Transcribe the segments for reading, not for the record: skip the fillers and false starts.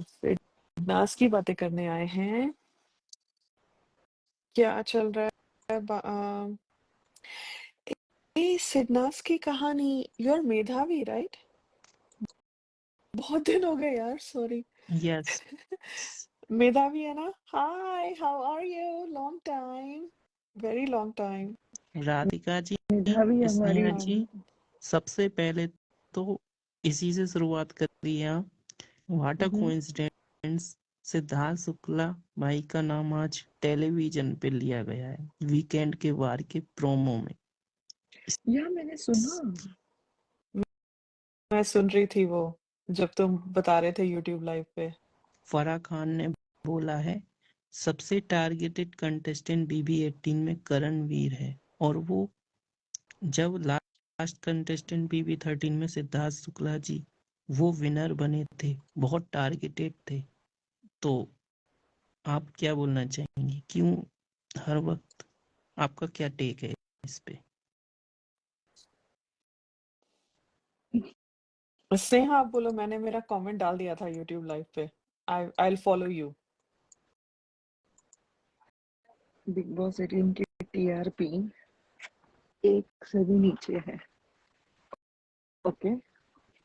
सिडनास की बातें करने आए हैं। क्या चल रहा है? सिडनास की कहानी। यू आर मेधावी, राइट? बहुत दिन हो गए यार, सॉरी। यस। मेधावी है ना? Hi, how are you? Long time, very long time. Radhika ji, Medhavi हमारी स्नेहा जी, सबसे पहले तो इसी से शुरुआत करी है। What a coincidence, Siddharth Shukla भाई का नाम आज टेलीविजन पे लिया गया है वीकेंड के वार के प्रोमो में। या मैंने सुना। मैं सुन रही थी वो, जब तुम बता रहे थे यूट्यूब लाइव पे। फराह खान ने बोला है सबसे टारगेटेड कंटेस्टेंट BB18 में करणवीर है, और वो जब लास्ट कंटेस्टेंट BB13 में सिद्धार्थ शुक्ला जी वो विनर बने थे, बहुत टारगेटेड थे। तो आप क्या बोलना चाहेंगे, क्यों हर वक्त, आपका क्या टेक है इस पे? स्नेहा आप बोलो, मैंने मेरा कमेंट डाल दिया था यूट्यूब लाइव पे। I will follow you. Big boss 18 की टीआरपी 1 से भी नीचे है। ओके,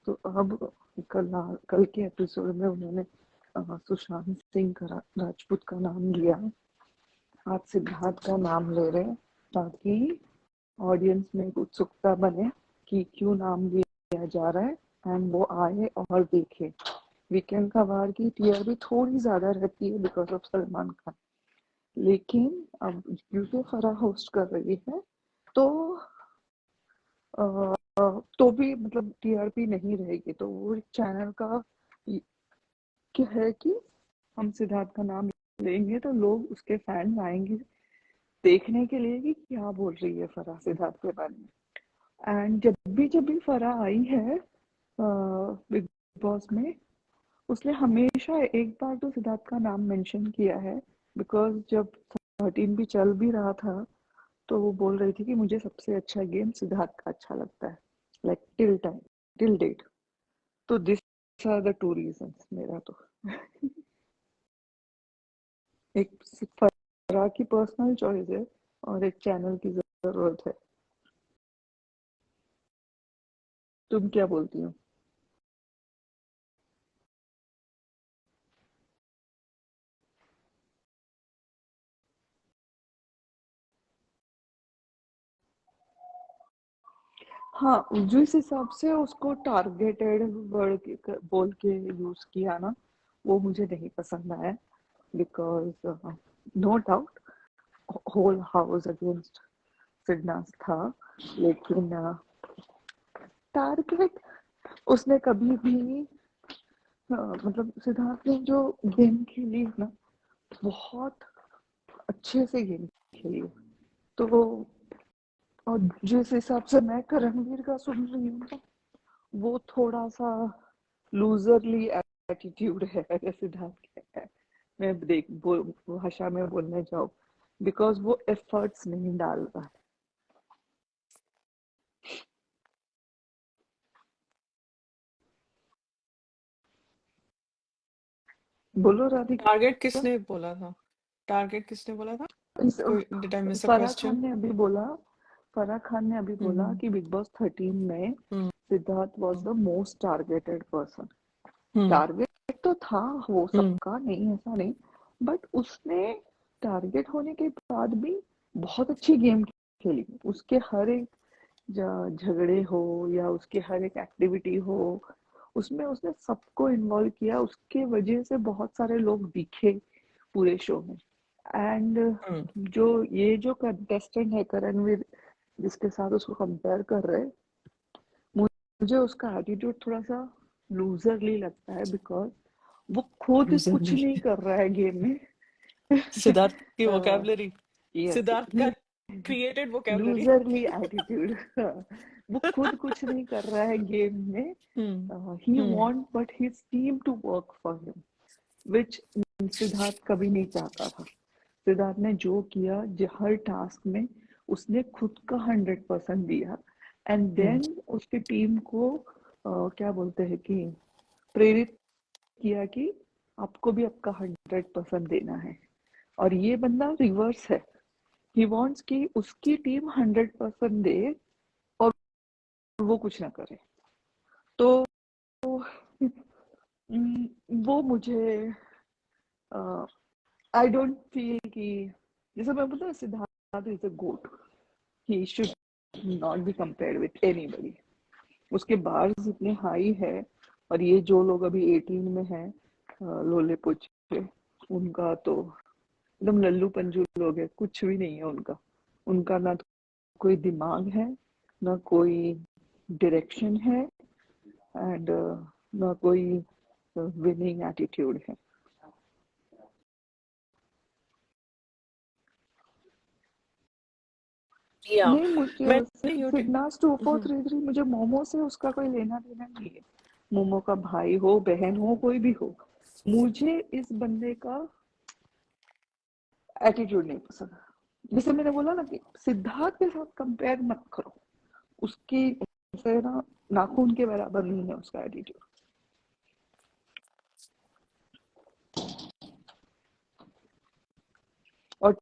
तो अब कल के एपिसोड में उन्होंने सुशांत सिंह राजपूत का नाम लिया। आज सिद्धार्थ का नाम ले रहे ताकि ऑडियंस में एक उत्सुकता बने कि क्यों नाम लिया जा रहा है, एंड वो आए और देखे। वीकेंड का वार की टीआरपी थोड़ी ज्यादा रहती है बिकॉज ऑफ सलमान खान, लेकिन अब क्योंकि फराह होस्ट कर रही है तो तो भी मतलब टीआरपी नहीं रहेगी। तो वो चैनल का क्या है कि हम सिद्धार्थ का नाम लेंगे तो लोग उसके फैन आएंगे देखने के लिए कि क्या बोल रही है फराह सिद्धार्थ के बारे में। एंड जब भी फराह आई है बिग बॉस में, उसने हमेशा एक बार तो सिद्धार्थ का नाम मेंशन किया है। बिकॉज जब 13 भी चल भी रहा था तो वो बोल रही थी कि मुझे सबसे अच्छा गेम सिद्धार्थ का अच्छा लगता है, लाइक टिल डेट। तो दिस आर द 2 रीजंस मेरा तो। एक फराह की पर्सनल चॉइस है और एक चैनल की जरूरत है। तुम क्या बोलती हो? हाँ, जिस हिसाब से उसको टारगेटेड वर्ड बोल के यूज किया ना, वो मुझे नहीं पसंद आया। Because no doubt whole house against Sidnaaz था, लेकिन टारगेट उसने कभी भी मतलब सिद्धार्थ ने जो गेम खेली ना, बहुत अच्छे से गेम खेली। तो और जिस हिसाब से मैं करणवीर का सुन रही हूँ, वो थोड़ा सा लूजरली एटीट्यूड है अगर सिद्धार्थ के। मैं भाषा में बोलने जाऊँ, बिकॉज वो एफर्ट्स नहीं डाल रहा है। बोलो राधिका। टारगेट किसने बोला था? टारगेट किसने बोला था? कोई, did I miss a Farah question? Khan ने अभी बोला, फराह खान ने अभी बोला कि बिग बॉस 13 में Siddharth was the most targeted person. Target तो था वो सबका, नहीं ऐसा नहीं, बट उसने टारगेट होने के बाद भी बहुत अच्छी गेम खेली। उसके हर एक झगड़े हो या उसके हर एक एक्टिविटी हो, उसमें उसने सबको इन्वॉल्व किया। उसके वजह से बहुत सारे लोग दिखे पूरे शो में। एंड जो कंटेस्टेंट है करणवीर, जिसके साथ उसको कंपेयर कर रहे, मुझे उसका एटीट्यूड थोड़ा सा लूजरली लगता है। बिकॉज वो खुद कुछ नहीं कर रहा है गेम में। सिद्धार्थ की वोकैबुलरी, यस, सिद्धार्थ का क्रिएटेड वोकैबुलरी। लूजरली एटीट्यूड। वो खुद कुछ नहीं कर रहा है गेम में। He want but his team to work for him, which Siddharth कभी नहीं चाहता था। सिद्धार्थ ने जो किया, हर टास्क में उसने खुद का 100% दिया। एंड देन उसकी टीम को क्या बोलते हैं कि प्रेरित किया कि आपको भी आपका 100% देना है। और ये बंदा रिवर्स है, ही वांट्स कि उसकी टीम 100% दे और वो कुछ ना करे। तो वो मुझे आई डोंट फील कि, जैसे मैं बोलता हूँ Siddharth is a GOAT, he should not be compared with anybody. उसके बार्स इतने हाई है, और ये जो लोग अभी 18 में हैं लोले पोचे, उनका तो एकदम लल्लू पंजू लोग है, कुछ भी नहीं है उनका। उनका ना तो कोई दिमाग है, ना कोई डायरेक्शन है, एंड ना कोई विनिंग एटीट्यूड है। या नहीं, मुझे मैंने यूट्यूब फिटनेस 2433 मुझे मोमो से उसका कोई लेना देना नहीं है। मोमो का भाई हो, बहन हो, कोई भी हो, मुझे इस बंदे का एटीट्यूड नहीं पसंद। जैसे मैंने बोला ना कि सिद्धार्थ के साथ कंपेयर मत करो, उसकी ऐसे ना नाखून के बराबर नहीं है उसका एटीट्यूड। और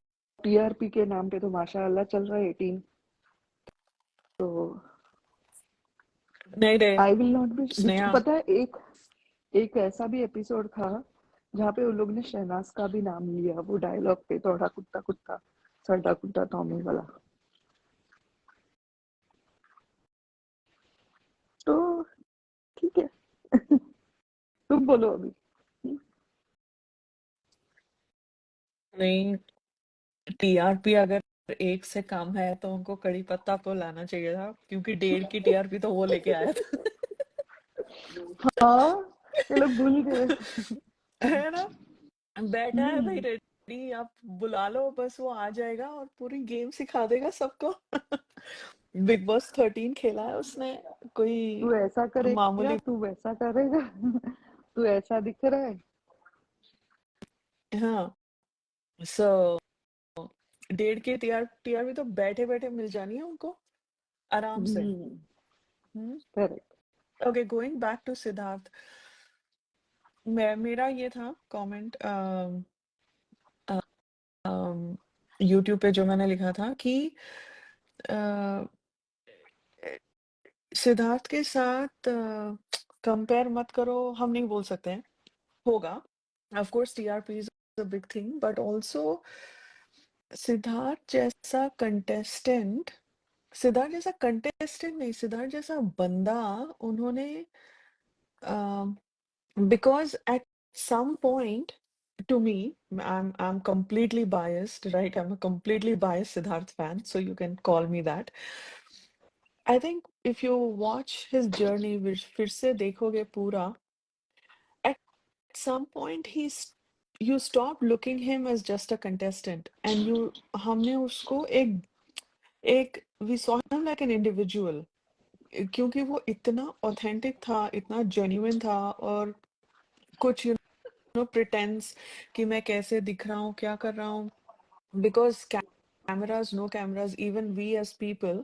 टीआरपी के नाम पे तो माशाअल्लाह चल रहा है 18, तो नहीं रे I will not be. Sneha, पता है, एक ऐसा भी एपिसोड था जहाँ पे उन लोग ने शहनाज का भी नाम लिया, वो डायलॉग पे, थोड़ा कुत्ता कुत्ता सड़ा कुत्ता टॉमी वाला। तो ठीक है। तुम बोलो अभी। नहीं, टीआरपी अगर 1 से कम है तो उनको कड़ी पत्ता को लाना चाहिए था, क्योंकि 1.5 की टीआरपी तो वो लेके आया था। हाँ, ये लोग भूल गए। है ना? बैठा है भाई हम्म, रेडी, आप बुला लो बस, वो आ जाएगा और पूरी गेम सिखा देगा सबको। बिग बॉस 13 खेला है उसने, कोई तू ऐसा करेगा, मामूली। तू वैसा करेगा। तू ऐसा दिख रहा है। हाँ, सो 1.5 की टीआरपी तो बैठे बैठे मिल जानी है उनको आराम से। Hmm. Correct. Okay, going back to Siddharth, मेरा ये था कमेंट यूट्यूब पे जो मैंने लिखा था कि अ, सिद्धार्थ के साथ कंपेयर मत करो, हम नहीं बोल सकते हैं, होगा। Of course TRP is a big thing, but also Siddharth जैसा कंटेस्टेंट नहीं, सिद्धार्थ जैसा बंदा उन्होंने, because at some point, to me, I'm completely biased, right? I'm a completely biased Siddharth fan, so you can call me that. I think if you watch his journey, which फिर से देखोगे पूरा, at some point you stop looking him as just a contestant, and हमने उसको एक we saw him like an individual, क्योंकि वो इतना authentic था, इतना genuine था, और कुछ प्रिटेंस कि मैं कैसे दिख रहा हूँ, क्या कर रहा हूँ, because cameras no cameras, even we as people,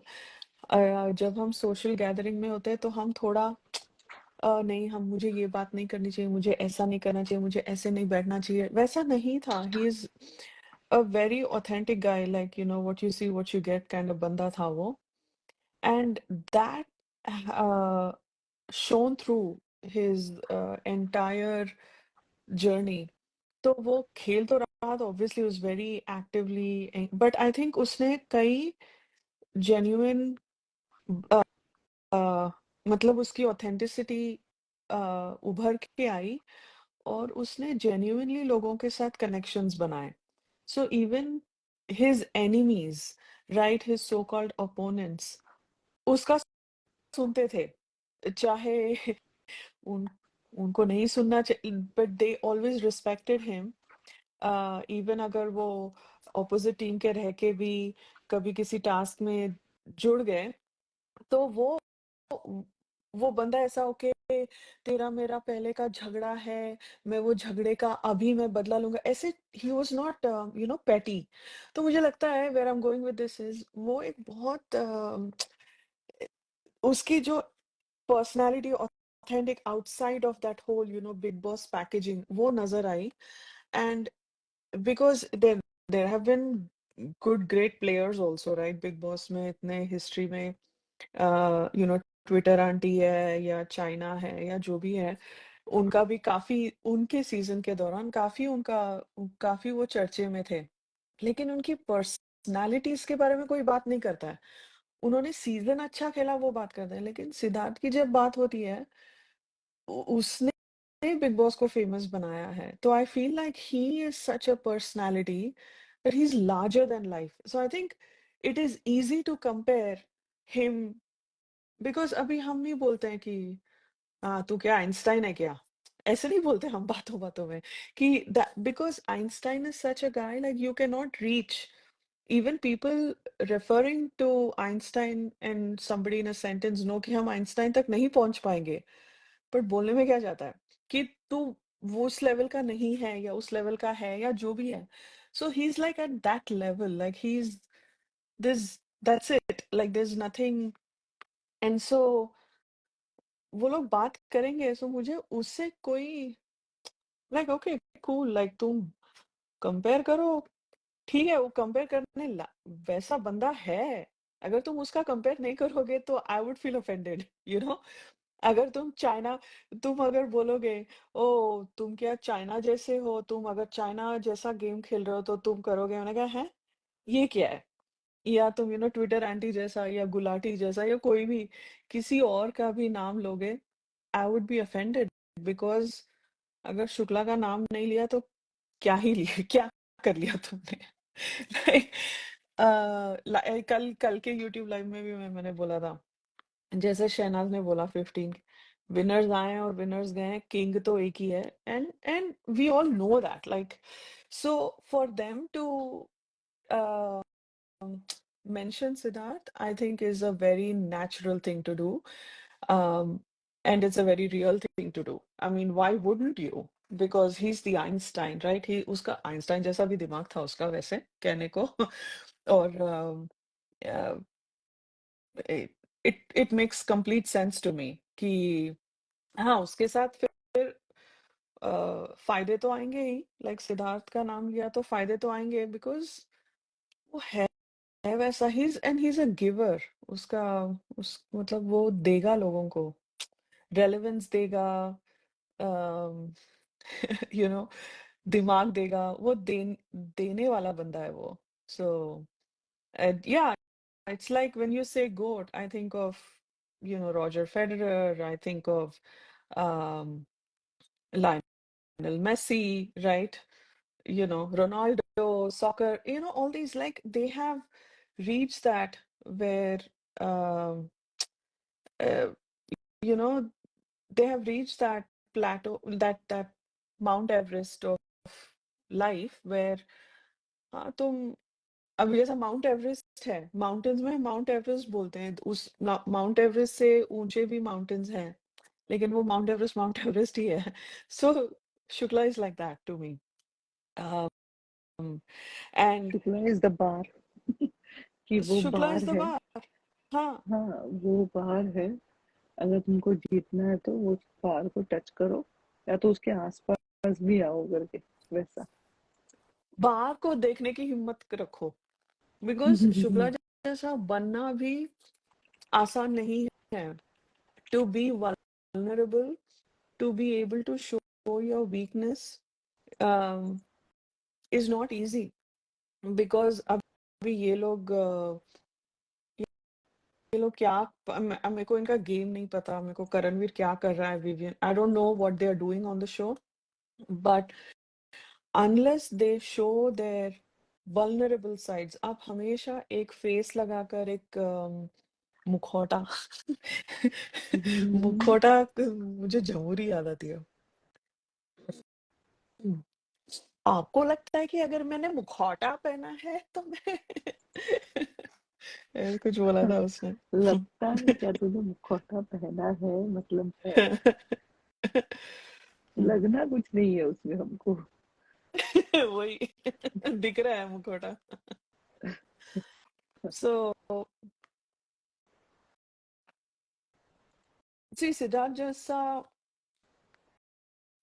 जब हम सोशल गैदरिंग में होते हैं तो हम थोड़ा नहीं, हम मुझे ये बात नहीं करनी चाहिए, मुझे ऐसा नहीं करना चाहिए, मुझे ऐसे नहीं बैठना चाहिए, वैसा नहीं था। He is a very authentic guy, like what you see what you get kind of बंदा था वो, and that shown through his entire journey. तो वो खेल तो रहा था, obviously was very actively, but I think उसने कई जेन्युइन, मतलब उसकी ऑथेंटिसिटी उभर के आई, और उसने जेन्युइनली लोगों के साथ कनेक्शंस बनाए। So even his enemies, right, his so called opponents, उसका सुनते थे, चाहे उन उनको नहीं सुनना चाहिए, but they always respected him. Even अगर वो ऑपोजिट टीम के रह के भी कभी किसी टास्क में जुड़ गए, तो वो बंदा ऐसा होके, तेरा मेरा पहले का झगड़ा है, मैं वो झगड़े का अभी मैं बदला लूंगा, ऐसे ही वाज नॉट पेटी। तो मुझे लगता है where I am going with this is, वो एक बहुत उसकी जो personality authentic outside of that whole, Big Boss packaging, वो नजर आई. And because there have been good great players also, right? Big Boss में इतने history में ट्विटर आंटी है या चाइना है या जो भी है, उनका भी काफी, उनके सीजन के दौरान काफी वो चर्चे में थे. लेकिन उनकी पर्सनालिटीज के बारे में कोई बात नहीं करता है. उन्होंने सीजन अच्छा खेला वो बात करते हैं, लेकिन सिद्धार्थ की जब बात होती है, उसने बिग बॉस को फेमस बनाया है. तो I feel like he is such a personality that he is larger than life. So I think it is easy to compare him, because अभी हम नहीं बोलते हैं कि हाँ तू क्या आइंस्टाइन है क्या, ऐसे नहीं बोलते हम बातों बातों में कि because Einstein is such a guy like you can not reach. Even people referring to Einstein and somebody in a sentence know कि हम आइंस्टाइन तक नहीं पहुंच पाएंगे. पर बोलने में क्या जाता है कि तू वो उस लेवल का नहीं है या उस लेवल का है या जो भी है. So he is like at that level, like he is this, that's it, like there is nothing. And so वो लोग बात करेंगे, सो मुझे उससे कोई लाइक ओके कूल, लाइक तुम कंपेयर करो, ठीक है, वो कंपेयर करने वैसा बंदा है. अगर तुम उसका कंपेयर नहीं करोगे तो आई वुड फील ऑफेंडेड, अगर तुम अगर बोलोगे ओ तुम क्या चाइना जैसे हो, तुम अगर चाइना जैसा गेम खेल रहे हो तो तुम करोगे, मैंने कहा है ये क्या है. या तुम ट्विटर एंटी जैसा या गुलाटी जैसा या कोई भी किसी और का भी नाम लोगे, I would be offended. Because अगर शुक्ला का नाम नहीं लिया तो क्या ही लिया, क्या कर लिया तुमने. Like, कल कल के यूट्यूब लाइव में भी मैंने बोला था, जैसे शहनाज ने बोला 15 विनर्स आए और विनर्स गए, किंग तो एक ही है. And we all know that, like so for them to mention Siddharth, I think is a very natural thing to do. Um, and it's a very real thing to do. I mean, why wouldn't you? Because he's the Einstein, right? उसका Einstein जैसा भी दिमाग था उसका, वैसे कहने को. और uh, it makes complete sense to me कि हाँ उसके साथ फिर फायदे तो आएंगे ही. लाइक सिद्धार्थ का नाम लिया तो फायदे तो आएंगे, बिकॉज वो है वैसा, ही इज अ गिवर. उसका उस मतलब वो देगा लोगों को, रेलेवेंस देगा, यू नो दिमाग देगा, वो देने वाला बंदा है वो. सो या, it's like when you say GOAT, I think of, Roger Federer, I think of um, Lionel Messi, right? Ronaldo, soccer, all these, like, they have reached that where, um, uh, you know, they have reached that plateau, that Mount Everest of life, where हाँ तुम अब जैसा mount Everest है, mountains में mount Everest बोलते हैं, उस mount Everest से ऊंचे भी माउंटेन्स हैं, लेकिन वो माउंट एवरेस्ट ही है. So Shukla is like that to me. And Shukla is the bar कि वो शुक्ला बार इज द है. बार. हाँ हाँ, वो बार है. अगर तुमको जीतना है तो वो बार को टच करो, या तो उसके आसपास भी आओ करके, वैसा. बाहर को देखने की हिम्मत रखो, बिकॉज शुक्ला जैसा बनना भी आसान नहीं है. To be vulnerable, to be able to show your weakness is not easy. Because अभी ये लोग क्या, मेरे को इनका गेम नहीं पता, मेरे को करणवीर क्या कर रहा है, Vivian, I don't know what they are doing on the show, but unless they show their vulnerable sides, आप हमेशा एक फेस लगाकर एक मुखौटा मुखौटा, मुझे जमूरी याद आती है. आपको लगता है कि अगर मैंने मुखौटा पहना है तो मैं ऐसे कुछ बोला था उसने. लगता है क्या तुझे मुखौटा पहना है, मतलब है. लगना कुछ नहीं है उसमें हमको. वही दिख रहा है मुखौटा. सो सिद्धार्थ जैसा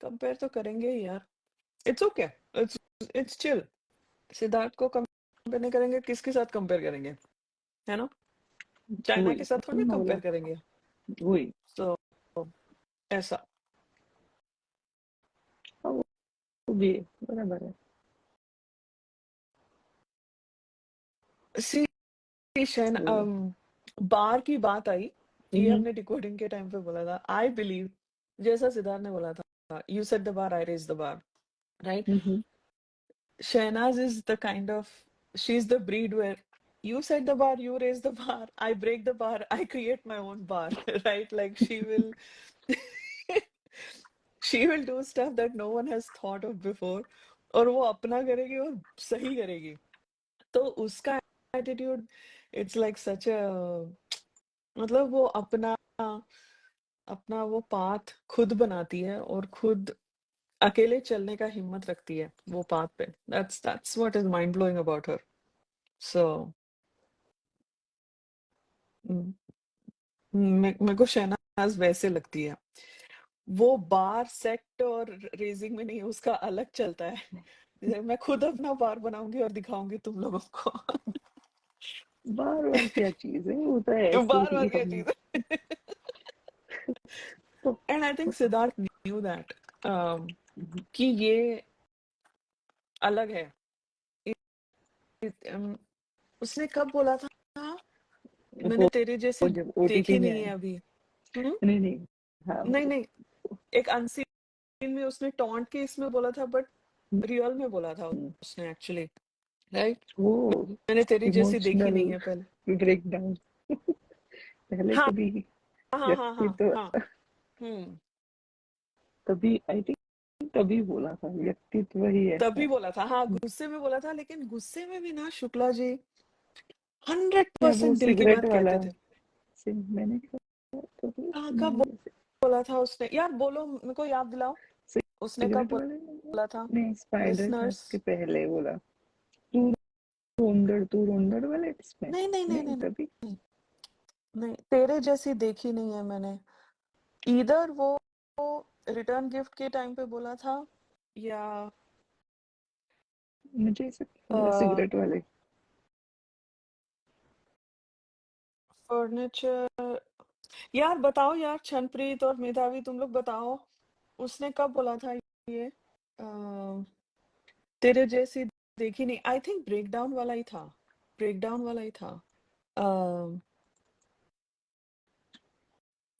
कंपेयर तो करेंगे ही यार, it's okay, it's it's chill. Siddharth को कंपेयर नहीं करेंगे, किसके साथ कंपेयर करेंगे, है ना? चाइना के साथ थोड़ी मैं बोला कंपेयर करेंगे। वही तो ऐसा वो भी बराबर है। सी शैन, बार की बात आई, ये हमने डिकोडिंग के टाइम पे बोला था। आई बिलीव, जैसा सिद्धार्थ ने बोला था, you set the bar, I raise the bar, right? Shahnaz is the kind of, she's the breed where you set the bar, you raise the bar, I break the bar, I create my own bar, right? Like she will she will do stuff that no one has thought of before, और वो अपना करेगी और सही करेगी। तो उसका attitude, it's like such अ, मतलब वो अपना अपना वो पाथ खुद बनाती है और खुद अकेले चलने का हिम्मत रखती है वो पाथ पे। That's what is mind blowing about her. So मेरे को शहनाज वैसे लगती है, वो बार सेट और रेजिंग में नहीं, उसका अलग चलता है। जैसे मैं खुद अपना बार बनाऊंगी और दिखाऊंगी तुम लोगों को। बार बार क्या चीज है, वो तो ऐसे बार ही बार क्या हम चीज है। And I think Siddharth knew that कि ये अलग है। उसने कब बोला था, मैंने वो तेरे जैसी जब ओटीटी देखी में नहीं आए। है अभी। नहीं हाँ नहीं नहीं, एक अनसीन में उसने टॉन्ट के इसमें बोला था, बट रियल में बोला था उसने एक्चुअली, राइट? वो मैंने तेरी जैसी देखी इमोशनल नहीं है पहले। ब्रेकडाउन पहले हाँ कभी हाँ हाँ हाँ व्यक्तित्व हाँ। हम्म। तभी आई थिंक तभी बोला था व्यक्तित्व ही ऐसा तभी है। बोला था, हाँ गुस्से में बोला था, लेकिन गुस्से में भी ना शुक्ला जी हंड्रेड या वो परसेंट दिल की सिगरेट बात वाला कहते थे। मैंने कहा तभी कहाँ कब नहीं जैसे बोला था उसने यार, बोलो मेरे को याद दिलाओ। उसने कब सिगरेट वाले बोला था? नहीं स्पाइडर था लिसनर्स, उसके पहले बोला तू रोंदड़ वाले इसमें नहीं नहीं नहीं नहीं नहीं तभी नहीं नहीं, तेरे जैसी देखी नहीं है मैंने। इधर वो रिटर्न गिफ्ट के टाइम पे बोला था, या मुझे ऐसा लगा सिगरेट वाले फर्नीचर। यार बताओ यार, छनप्रीत और मेधावी तुम लोग बताओ, उसने कब बोला था ये? तेरे जैसी देखी नहीं, आई थिंक ब्रेकडाउन वाला ही था, ब्रेकडाउन वाला ही था। अ,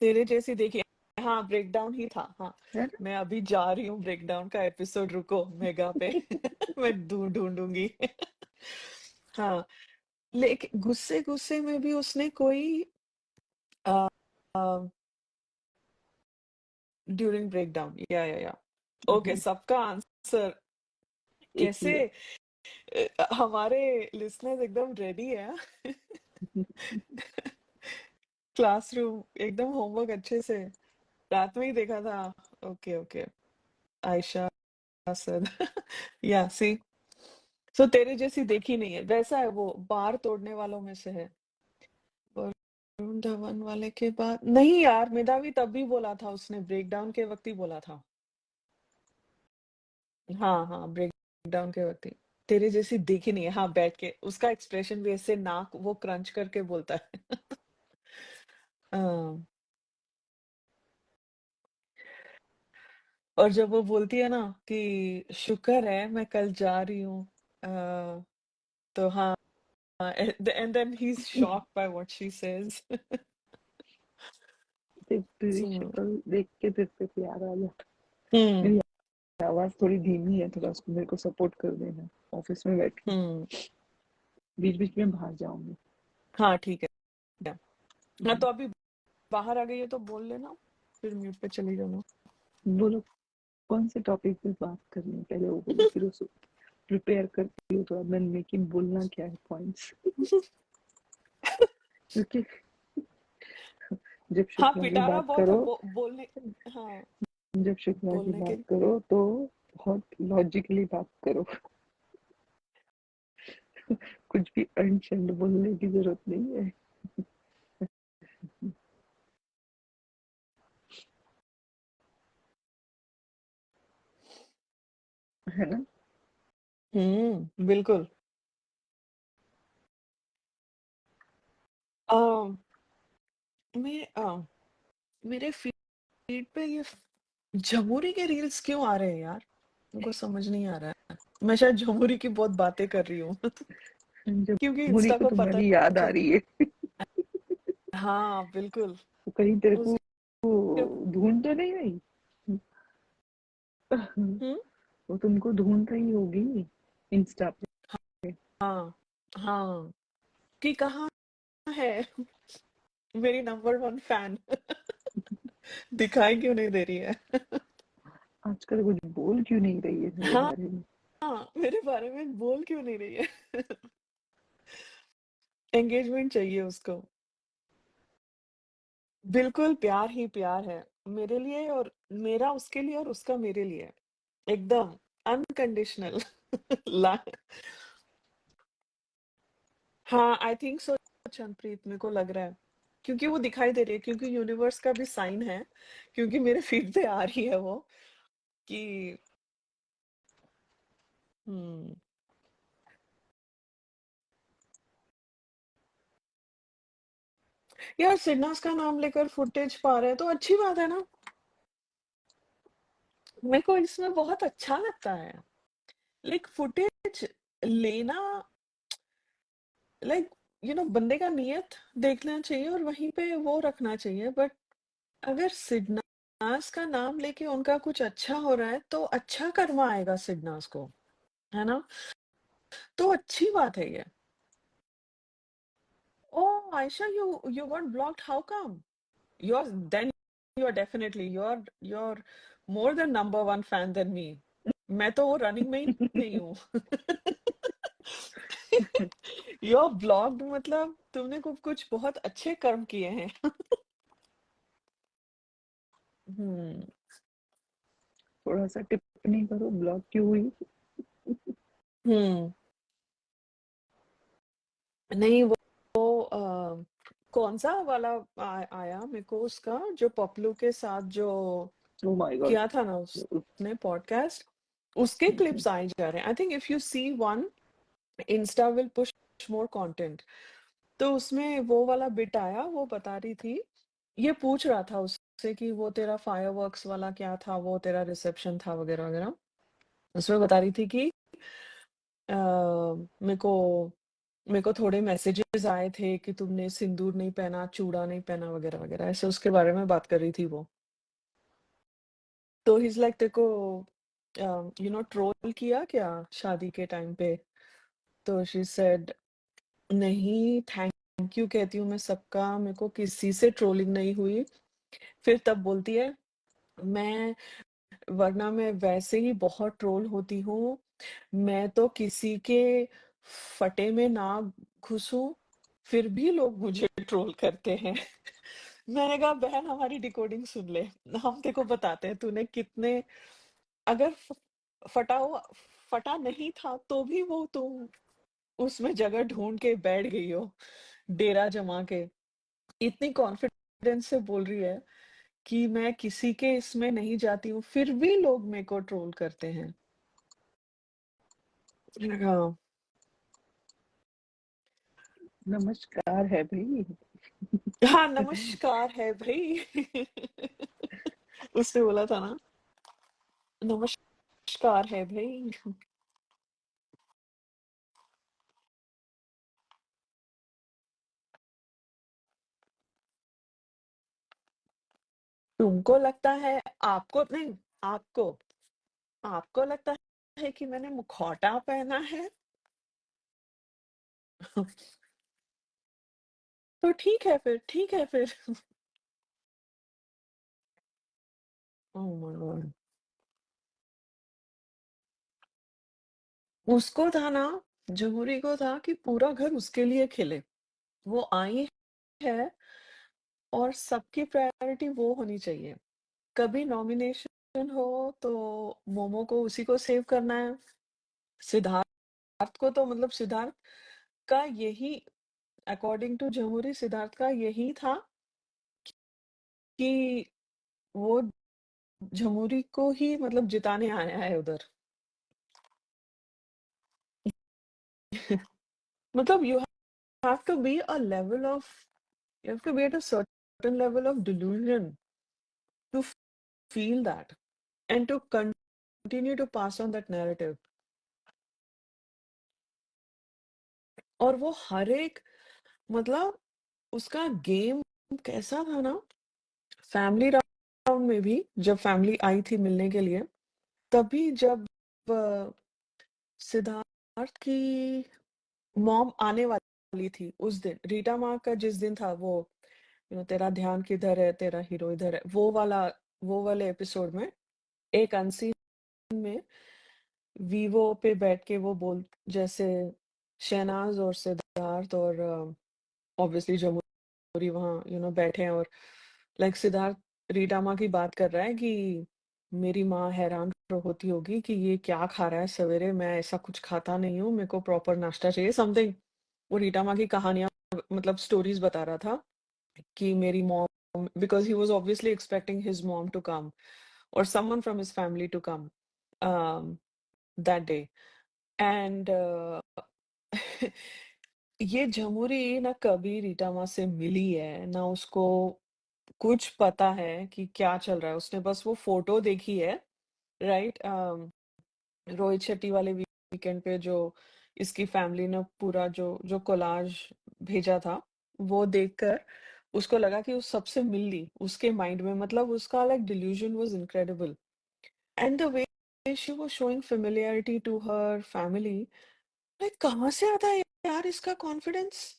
तेरे जैसी देखी, हाँ ब्रेकडाउन ही था, हाँ। है ना। मैं अभी जा रही हूँ ब्रेकडाउन का एपिसोड, रुको मेगा पे। मैं ढूंढूंगी। हाँ, लेकिन गुस्से गुस्से में भी उसने कोई ड्यूरिंग ब्रेकडाउन, या ओके, सबका आंसर एक ही कैसे, है हमारे लिसनर्स एकदम रेडी है, हाँ? क्लासरूम एकदम होमवर्क अच्छे से, रात में ही देखा था। Okay okay, Ayesha sir. या सी, सो तेरे जैसी देखी नहीं है, वैसा है वो, बार तोड़ने वालों में से है। वरुण धवन वाले के बाद नहीं यार, मेधावी तभी बोला था उसने, ब्रेकडाउन के वक्त ही बोला था। हाँ हाँ, ब्रेकडाउन के वक्त ही। तेरे जैसी देखी नहीं है, हाँ बैठ के उसका एक्सप्रेशन भी ऐसे, नाक वो क्रंच करके बोलता है। हाँ, और जब वो बोलती है ना कि शुक्र है मैं कल जा रही हूँ, तो हाँ, and then he's shocked by what she says. तेरी So, शक्ल देख के तेरे पे प्यार आ गया। हम्म मेरी आवाज थोड़ी धीमी है, थोड़ा उसको मेरे को सपोर्ट कर देना ऑफिस में बैठ के। हम्म, बीच बीच में बाहर जाऊंगी। हाँ ठीक है। हाँ तो अभी बाहर आ गई है तो बोल लेना, फिर म्यूट पे चली जाना। बोलो कौन से टॉपिक पे बात करनी है, पहले वो बोलो फिर उसको प्रिपेयर करती हूँ थोड़ा मन में कि बोलना क्या है पॉइंट्स। क्योंकि जब हाँ शुक्ला की पिटारा बात बहुत है करो बोलने, हाँ जब शुक्ला की बोलने के बात लिए। करो तो बहुत लॉजिकली बात करो। कुछ भी अनशंड बोलने की जरूरत नहीं है। है ना? बिल्कुल। अ, मैं मेरे फीड पे ये झमुरी के रील्स क्यों आ रहे हैं यार? मेरे को समझ नहीं आ रहा है। मैं शायद झमुरी की बहुत बातें कर रही हूँ क्योंकि मुझे इंस्टा को को पता तुम्हारी याद आ चल रही है। हाँ, बिल्कुल। तो कहीं तेरे को उसके ढूंढ तो नहीं रही? हुँ, वो तुमको ढूंढ रही होगी इंस्टा पे। हाँ, हाँ, कि कहाँ है मेरी नंबर 1 फैन दिखाई क्यों नहीं दे रही है? आजकल कुछ बोल क्यों नहीं रही है मेरे हाँ, बारे में? हाँ, मेरे बारे में बोल क्यों नहीं रही है? एंगेजमेंट चाहिए उसको। बिल्कुल प्यार ही प्यार है, मेरे लिए और मेरा उसके लिए और उसका मेरे लिए, एकदम अनकंडीशनल ला हाँ, आई थिंक सो चंनप्रीत मेरे को लग रहा है, क्योंकि वो दिखाई दे रही है, क्योंकि यूनिवर्स का भी साइन है, क्योंकि मेरे फीड पे आ रही है वो कि हुँ, यार सिडनास का नाम लेकर फुटेज पा रहे हैं तो अच्छी बात है ना, मेरे को इसमें बहुत अच्छा लगता है। लाइक फुटेज लेना, लाइक बंदे का नियत देखना चाहिए और वहीं पे वो रखना चाहिए, बट अगर सिडनास का नाम लेके उनका कुछ अच्छा हो रहा है तो अच्छा कर्मा आएगा सिडनास को, है ना? तो अच्छी बात है ये। Oh Ayesha, you got blocked, how come? you're then you're definitely you're more than number 1 fan than me। मैं तो वो रनिंग में ही नहीं हूँ। you're blocked मतलब तुमने कुछ बहुत अच्छे कर्म किए हैं। हम्म थोड़ा सा टिप्पणी करो, ब्लॉक क्यों हुई? हम्म नहीं वो कौन सा वाला आया मेरे को उसका जो पपलू के साथ जो ओ माय गॉड। किया था ना उसने पॉडकास्ट, उसके क्लिप्स आए जा रहे हैं। I think if you see one, Insta will push more content. तो उसमें वो वाला बिट आया, वो बता रही थी, ये पूछ रहा था उससे कि वो तेरा फायरवर्क्स वाला क्या था, वो तेरा रिसेप्शन था वगैरह वगैरह। उसमें बता रही थी कि मेरे को थोड़े मैसेजेस आए थे कि तुमने सिंदूर नहीं पहना, चूड़ा नहीं पहना वगैरह वगैरह, ऐसे उसके बारे में बात कर रही थी वो। तो ही इज लाइक तेरे को ट्रोल किया क्या शादी के टाइम पे? तो शी सेड नहीं, थैंक यू कहती हूँ मैं सबका, मेरे को किसी से ट्रोलिंग नहीं हुई। फिर तब बोलती है, मैं वरना मैं वैसे ही बहुत ट्रोल होती हूँ, मैं तो किसी के फटे में ना घुसूं, फिर भी लोग मुझे ट्रोल करते हैं। मैंने कहा बहन हमारी डिकोडिंग सुन ले, हम तेरे को बताते हैं तूने कितने, अगर फटा हुआ फटा नहीं था तो भी वो तुम उसमें जगह ढूंढ के बैठ गई हो, डेरा जमा के, इतनी कॉन्फिडेंस से बोल रही है कि मैं किसी के इसमें नहीं जाती हूँ, फिर भी लोग मेरे को ट्रोल करते हैं। मैंने कहा, नमस्कार है भाई। हाँ नमस्कार है भाई। उसने बोला था ना, नमस्कार है भाई। तुमको लगता है, आपको नहीं, आपको आपको लगता है कि मैंने मुखौटा पहना है? तो ठीक है फिर, ठीक है फिर। ओह माय गॉड, उसको था ना, जमुरी को था कि पूरा घर उसके लिए खिले, वो आई है और सबकी प्रायोरिटी वो होनी चाहिए। कभी नॉमिनेशन हो तो मोमो को उसी को सेव करना है, सिद्धार्थ को तो मतलब सिद्धार्थ का यही, अकॉर्डिंग टू जमुरी सिद्धार्थ का यही था कि वो जमुरी को ही मतलब जिताने आया है उधर। मतलब you have to be a level of, you have to be at a certain level of delusion to feel that and to continue to pass on that narrative. और वो हर एक, मतलब उसका गेम कैसा था ना, फैमिली राउंड में भी जब फैमिली आई थी मिलने के लिए, तभी जब सिद्धार्थ की मॉम आने वाली थी उस दिन, रीटा माँ का जिस दिन था वो, तेरा ध्यान किधर है, तेरा हीरो इधर है, वो वाले एपिसोड में एक अनसीन में वीवो पे बैठ के वो बोल, जैसे शहनाज और सिद्धार्थ और ऑब्वियसली जमुरी वहाँ बैठे हैं, और लाइक सिद्धार्थ रीटा माँ की बात कर रहा है कि मेरी माँ हैरान होती होगी कि ये क्या खा रहा है सवेरे, मैं ऐसा कुछ खाता नहीं हूँ, मेरे को प्रॉपर नाश्ता चाहिए, समथिंग। वो रीटा माँ की कहानियां, मतलब स्टोरीज बता रहा था कि मेरी mom, because he was obviously expecting his mom to come or someone from his family to come um, that day. And ये झमुरी ना कभी रीटा माँ से मिली है ना, उसको कुछ पता है कि क्या चल रहा है, उसने बस वो फोटो देखी है, राइट, रोहित शेट्टी वाले वीकेंड पे जो इसकी फैमिली ने पूरा जो जो कोलाज भेजा था, वो देखकर उसको लगा कि उस सबसे मिल ली उसके माइंड में, मतलब उसका like delusion was incredible. And the way she was showing familiarity to her family, like कहाँ से आता है यार इसका कॉन्फिडेंस,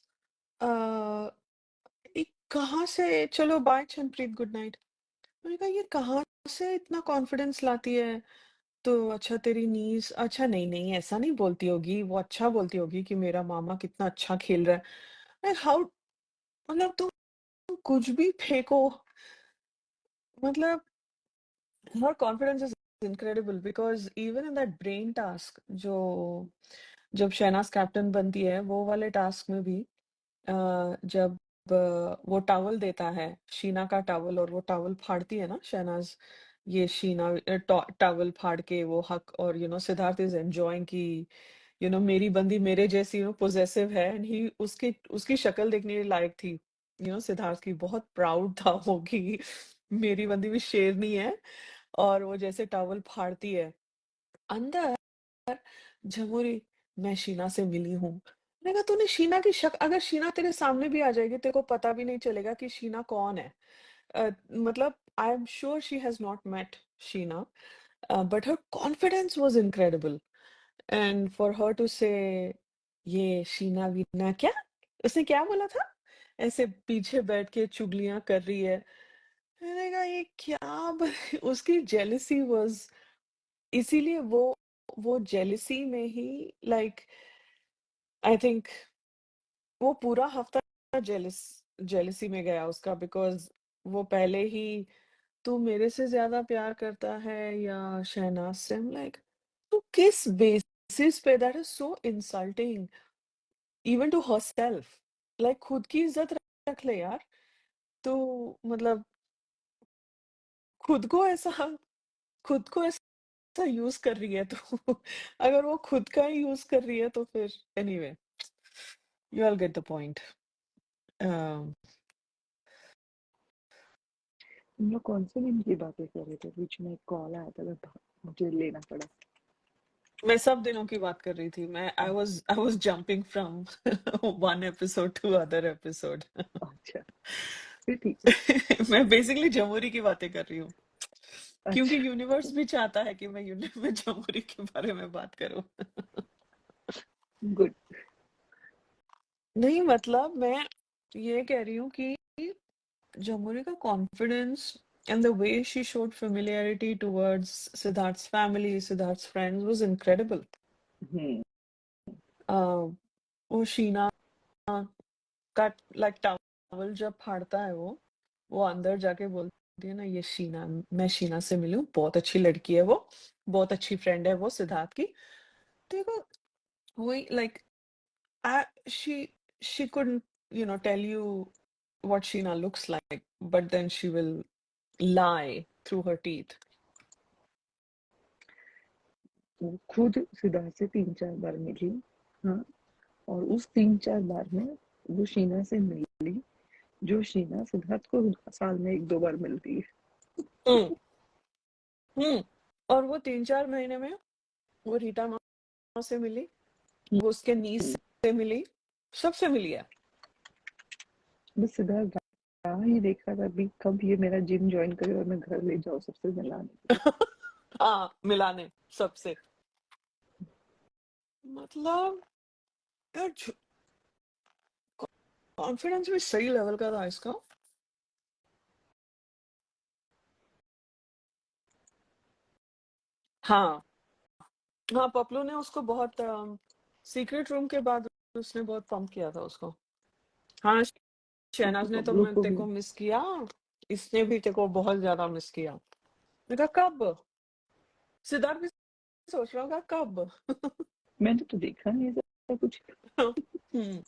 कहाँ से, चलो बाय चंपरीत, गुड नाइट। मैंने कहा ये कहाँ से इतना कॉन्फिडेंस लाती है, तो अच्छा तेरी नीस, अच्छा नहीं नहीं ऐसा नहीं बोलती होगी, वो अच्छा बोलती होगी कि मेरा मामा कितना अच्छा खेल रहा है, हाउ, मतलब तुम कुछ भी फेंको, मतलब her confidence is incredible because even in that brain task, जो जब शहनाज कैप्टन बनती है वो वाले टास्क में भी जब वो टॉवल देता है, शीना का टॉवल, और वो टॉवल फाड़ती है ना शहनाज, ये शीना टॉवल फाड़ के वो हक, और सिद्धार्थ इज एंजॉयिंग कि मेरी बंदी मेरे जैसी पोजेसिव है, एंड ही उसकी उसकी शक्ल देखने के लायक थी, सिद्धार्थ की, बहुत प्राउड था वो कि मेरी बंदी भी शेरनी है, और वो जैसे टॉवल फाड़ती है अंदर, झमुरी, मैं शीना से मिली हूँ। मैंने कहा तूने शीना की अगर शीना तेरे सामने भी आ जाएगी तेरे को पता भी नहीं चलेगा कि शीना कौन है। मतलब I am sure she has not met Sheena, but her confidence was incredible, and for her to से ये शीना वीना क्या, उसने क्या बोला था, ऐसे पीछे बैठ के चुगलियां कर रही है। मैंने कहा ये क्या उसकी जेलिसी वाज, इसीलिए वो जेलिसी में ही, लाइक आई थिंक वो पूरा हफ्ता जेलिसी में गया उसका, बिकॉज वो पहले ही, तू मेरे से ज्यादा प्यार करता है या शहनाज से, लाइक तू किस बेसिस पे, that is so insulting even to herself, like खुद की इज्जत रख ले यार, तो मतलब खुद को ऐसा खुद को ऐसा यूज कर रही है तो अगर वो खुद का ही यूज कर रही है तो फिर anyway, you all get the point. हम लोग कौन से दिन की बातें कर रहे थे, बीच में एक कॉल आया था, मुझे लेना पड़ा। मैं सब दिनों की बात कर रही थी, मैं I was jumping from one episode to other episode. अच्छा, फिर ठीक है। मैं बेसिकली जमुरी की बातें कर रही हूँ, क्योंकि अच्छा, यूनिवर्स भी चाहता है कि मैं जमुरी के बारे में बात करूं। गुड। नहीं मतलब मैं ये कह रही हूँ कि जमुरी का confidence and the way she showed familiarity towards Siddharth's family, Siddharth's friends was incredible. हम्म, वो शीना का लाइक टॉवल जब फाड़ता है वो अंदर जाके बोलती है ना, ये शीना, मैं शीना से मिली हूँ, बहुत अच्छी लड़की है वो, बहुत अच्छी फ्रेंड है वो सिद्धार्थ की। देखो वही like she she couldn't tell you what Sheena looks like, but then she will lie through her teeth. वो खुद सिद्धार्थ से 3-4 बार मिली। हाँ, और उस 3-4 बार में वो शीना से मिली, जो शीना सिद्धार्थ को साल में 1-2 बार मिलती है। और वो 3-4 महीने में वो रीटा माँ से मिली, वो उसके नीस से मिली, सबसे मिली है। बस सिद्धार्थ राह ही देखा था अभी कब ये मेरा जिम ज्वाइन करे और मैं घर ले जाऊँ सबसे मिलाने। हाँ, मिलाने सबसे। मतलब यार कॉन्फिडेंस भी सही लेवल का था इसका। हाँ हाँ, पपलू ने उसको बहुत सीक्रेट रूम के बाद उसने बहुत पंप किया था उसको। हाँ, शहनाज ने तो पब्लो को तेरे भी को मिस किया, इसने भी तेरे को बहुत ज्यादा मिस किया। मैंने कहा कब? सिद्धार्थ भी सोच रहा होगा कब। मैंने तो देखा नहीं ऐसा कुछ। हम्म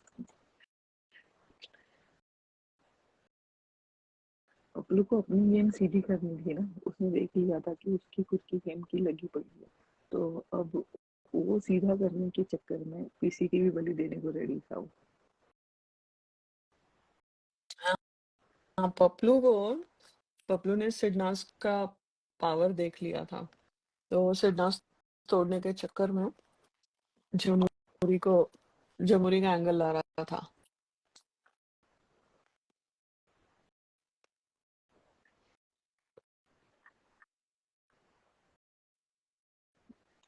पब्लो को अपनी गेम सीधी करनी थी ना, उसने देख लिया था कि उसकी खुद की गेम की लगी पड़ी है, तो अब वो सीधा करने के चक्कर में किसी की भी बलि देने को रेडी था वो। हाँ, पपलू ने सिडनास का पावर देख लिया था, तो सिडनास तोड़ने के चक्कर में जमुरी का एंगल ला रहा था।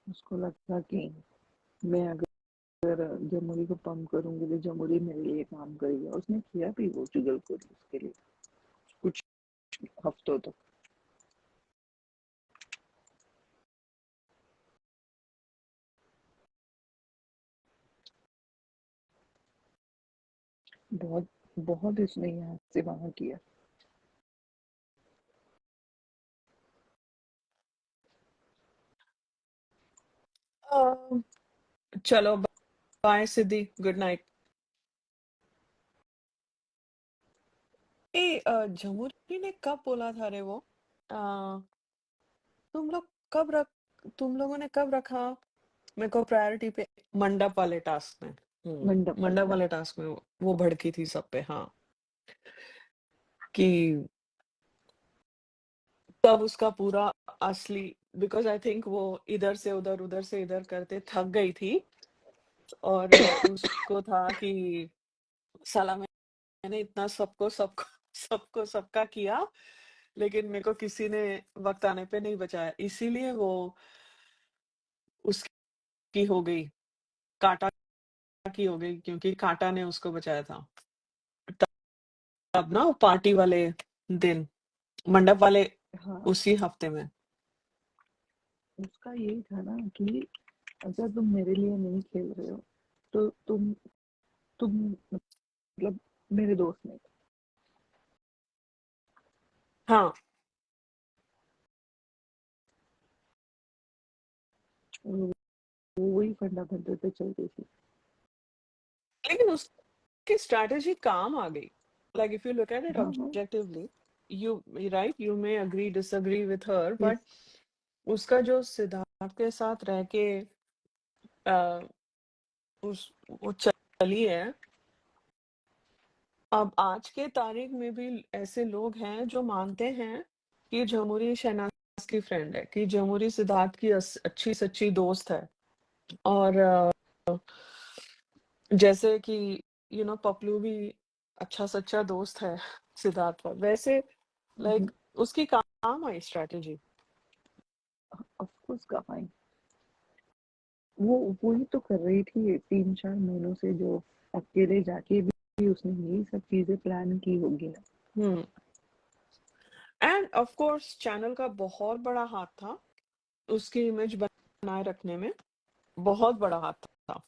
उसको लगा कि मैं अगर जमुरी को पंप करूंगी तो जमुरी मेरे लिए काम करेगा, उसने किया भी वो चुगलखोरी उसके लिए कुछ हफ्तों तक। बहुत बहुत इसने यहाँ से वहां किया। चलो बाय सिद्धि, गुड नाइट। जमुरी ने कब बोला था रे वो? अ, तुम लोगों ने कब रखा मेरे को प्रायोरिटी पे? मंडप वाले टास्क में। मंडप वाले मंडप था। वाले टास्क में वो भड़की थी सब पे। हाँ, कि तब उसका पूरा असली, बिकॉज आई थिंक वो इधर से उधर करते थक गई थी, और उसको था कि साला मैंने इतना सबका किया, लेकिन मेरे को किसी ने वक्त आने पे नहीं बचाया, इसीलिए वो उसकी हो गई, कांटा की हो गई, क्योंकि कांटा ने उसको बचाया था। तब ना पार्टी वाले दिन, मंडप वाले हाँ, उसी हफ्ते में। उसका यही था ना कि अगर तुम मेरे लिए नहीं खेल रहे हो तो तुम मतलब मेरे दोस्त नहीं। हाँ, वो वही फंडामेंटल पे चल रही थी। लेकिन उसकी स्ट्रैटेजी काम आ गई। Like if you look at it हाँ हाँ। Objectively, you right, you may agree disagree with her, yes. But उसका जो सिद्धार्थ के साथ रह के वो चली है। अब आज के तारीख में भी ऐसे लोग हैं जो मानते हैं कि जमुरी शहनाज की फ्रेंड है, कि जमुरी सिद्धार्थ की अच्छी सच्ची दोस्त है। और जैसे कि पपलू भी अच्छा सच्चा दोस्त है सिद्धार्थ का, वैसे लाइक उसकी काम आई स्ट्रैटेजी। ऑफ कोर्स कहाँ है। वो वही तो कर रही थी 3-4 महीनों से, जो अकेले जाके भी उसने यही सब चीजें प्लान की होगी ना। एंड ऑफ कोर्स चैनल का बहुत बड़ा हाथ था उसकी इमेज बनाए रखने में, बहुत बड़ा हाथ था,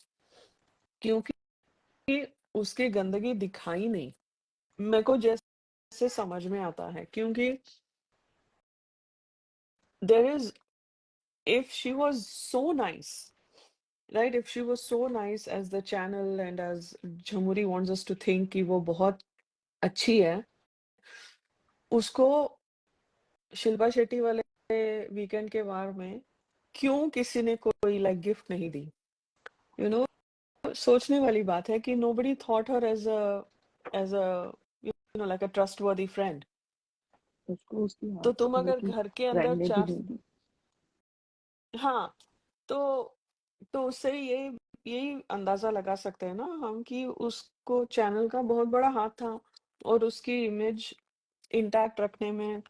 क्योंकि उसकी गंदगी दिखाई नहीं, मेरे को जैसे समझ में आता है, क्योंकि there is, if she was so nice, right, if she was so nice as the channel and as Jamuri wants us to think कि वो बहुत अच्छी है, उसको शिल्पा शेट्टी वाले वीकेंड के वार में क्यों किसी ने कोई लाइक गिफ्ट नहीं दी? यू नो सोचने वाली बात है कि nobody thought her as a like a trustworthy friend. उसको उसकी तो तुम मतलब अगर कि घर के अंदर फ्रेंड ने भी नहीं दी। हाँ, तो उससे यही अंदाजा लगा सकते हैं ना हम कि उसको चैनल का बहुत बड़ा हाथ था और उसकी इमेज इंटैक्ट रखने में,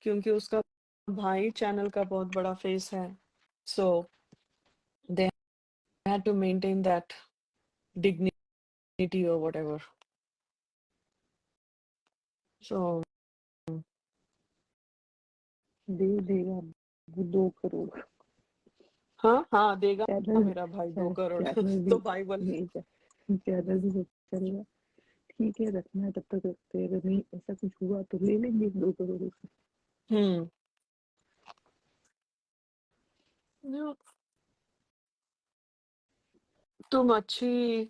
क्योंकि उसका भाई चैनल का बहुत बड़ा फेस है, so they had to maintain that dignity और व्हाटएवर। सो दे देगा वो 2 करोड़। हाँ देगा चैनल मेरा भाई 2 करोड़। चैनल भी तो भाई बोल नहीं, चैनल भी सोचेगा ठीक है रखना है तब तक रखते हैं, अगर नहीं ऐसा कुछ हुआ तो ले लेंगे 2 करोड़ उससे। हम्म no, तुम अच्छी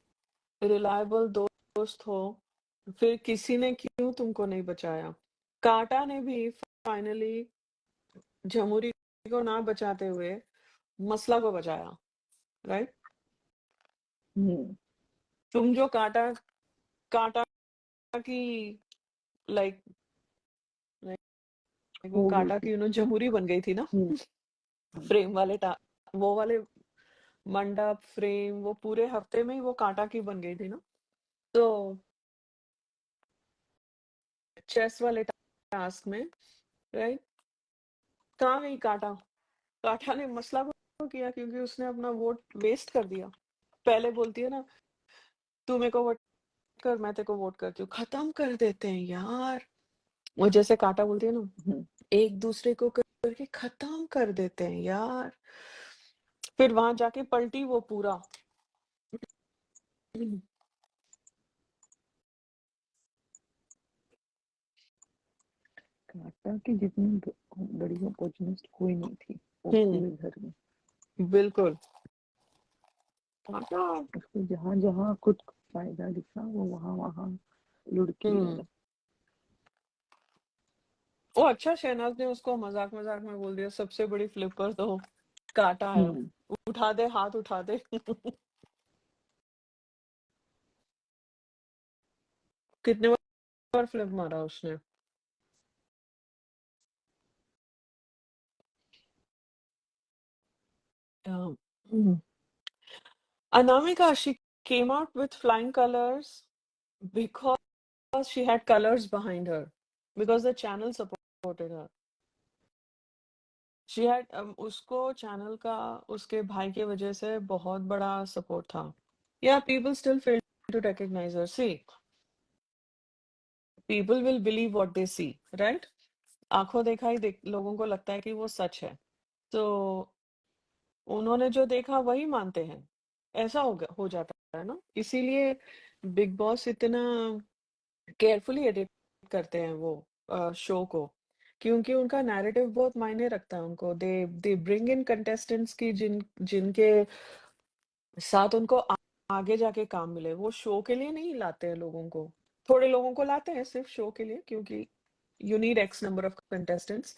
रिलायबल दोस्त हो, फिर किसी ने क्यों तुमको नहीं बचाया? कांटा ने भी फाइनली झमुरी को ना बचाते हुए मसला को बचाया, राइट? हम्म तुम जो कांटा कांटा की लाइक वो हो गई कांटा थी। की झमुरी बन गई थी ना, हम्म फ्रेम वाले वो वाले मंडप फ्रेम वो पूरे हफ्ते में ही वो कांटा की बन गई थी ना। तो चेस वाले टास्क में, राइट, कहाँ गई कांटा? कांटा ने मसला को किया क्योंकि उसने अपना वोट वेस्ट कर दिया। पहले बोलती है ना, तू मेरे को वोट कर, मैं तेरे को वोट करती हूँ, खत्म कर देते हैं यार। वो जैसे कांटा बोलती है ना, हम्म एक दूसरे को करके खत्म कर देते हैं यार। फिर वहां जाके पलटी वो पूरा। कांटा की जितनी बड़ी अपॉर्चुनिस्ट कोई नहीं थी वो पूरे घर में। बिल्कुल। कांटा उसको जहाँ जहाँ कुछ फायदा दिखा वो वहाँ वहाँ लुढ़की रहा। वो अच्छा, शहनाज ने उसको मजाक मजाक में बोल दिया सबसे बड़ी फ्लिपर तो कांटा है, उठा दे हाथ उठा दे। कितने बार फ्लिप मारा उसने? Um, Anamika, she came out with flying colors because she had colors behind her, because the channel supported her. She had उसको चैनल का उसके भाई के वजह से बहुत बड़ा सपोर्ट था। Yeah, people still fail to recognize her. See, people will believe what they see, right? आंखों देखा ही लोगों को लगता है कि वो सच है, तो उन्होंने जो देखा वही मानते हैं। ऐसा हो जाता है ना, इसीलिए बिग बॉस इतना केयरफुली एडिट करते हैं वो शो को, क्योंकि उनका नैरेटिव बहुत मायने रखता है उनको। दे ब्रिंग इन कंटेस्टेंट्स की जिनके साथ उनको आगे जाके काम मिले। वो शो के लिए नहीं लाते हैं लोगों को, थोड़े लोगों को लाते हैं सिर्फ शो के लिए, क्योंकि you need x number of contestants,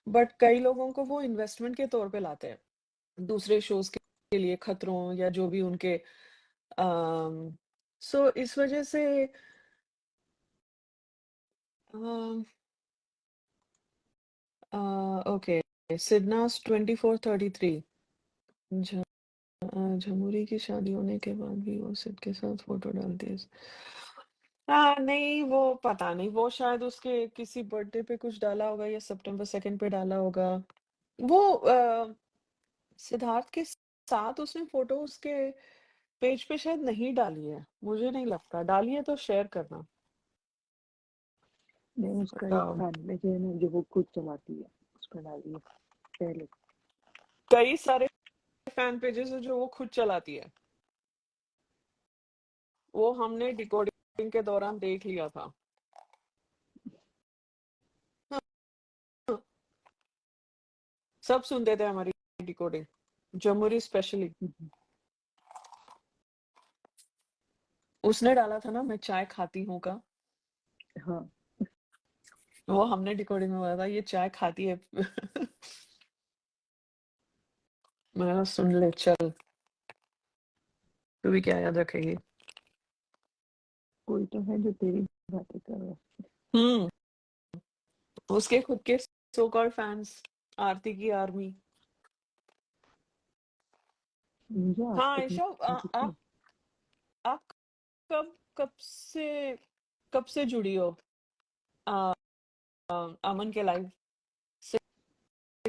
but कई लोगों को वो इन्वेस्टमेंट के तौर पे लाते हैं दूसरे शोज के लिए, खतरों या जो भी उनके सो इस वजह से ओके, सिडनास 2433 झमुरी की शादी होने के बाद भी वो सिड के साथ फोटो डालती है। हाँ नहीं, वो पता नहीं, वो शायद उसके किसी बर्थडे पे कुछ डाला होगा या सितंबर 2 पे डाला होगा। वो सिद्धार्थ के साथ उसने फोटो उसके पेज पे शायद नहीं डाली है, मुझे नहीं लगता डाली है, तो शेयर करना। नहीं उसका एक फैन पेज है ना जो वो खुद चलाती है, उस पर डाली है पहले। कई सारे फैन पेजेस है जो वो खुद चलाती है, वो हमने डिकोडिंग के दौरान देख लिया था। हाँ, सब सुनते थे हमारी डिकोडिंग, जमुरी स्पेशली। उसने डाला था ना, मैं चाय खाती हूँ का, हाँ वो हमने डिकोडिंग में बोला था ये चाय खाती है। मैं सुन ले चल। तू भी क्या याद रखेगी? कोई तो है जो तेरी बातें कर रहा है। उसके खुद के सो कॉल्ड फैंस, आरती की आर्मी। मुझे आज हाँ तक आयशा, नहीं दिखी। आप कब कब से जुड़ी हो आ, अमन के लाइव से?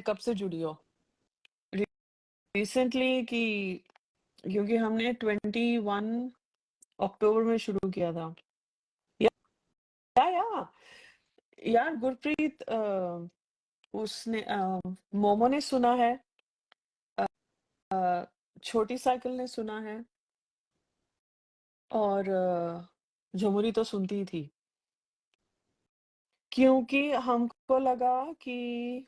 कब से जुड़ी हो? रिसेंटली कि क्योंकि हमने 21 अक्टूबर में शुरू किया था। या यार गुरप्रीत, उसने मोमो ने सुना है, छोटी साइकिल ने सुना है, और झमुरी तो सुनती ही थी, क्योंकि हमको लगा कि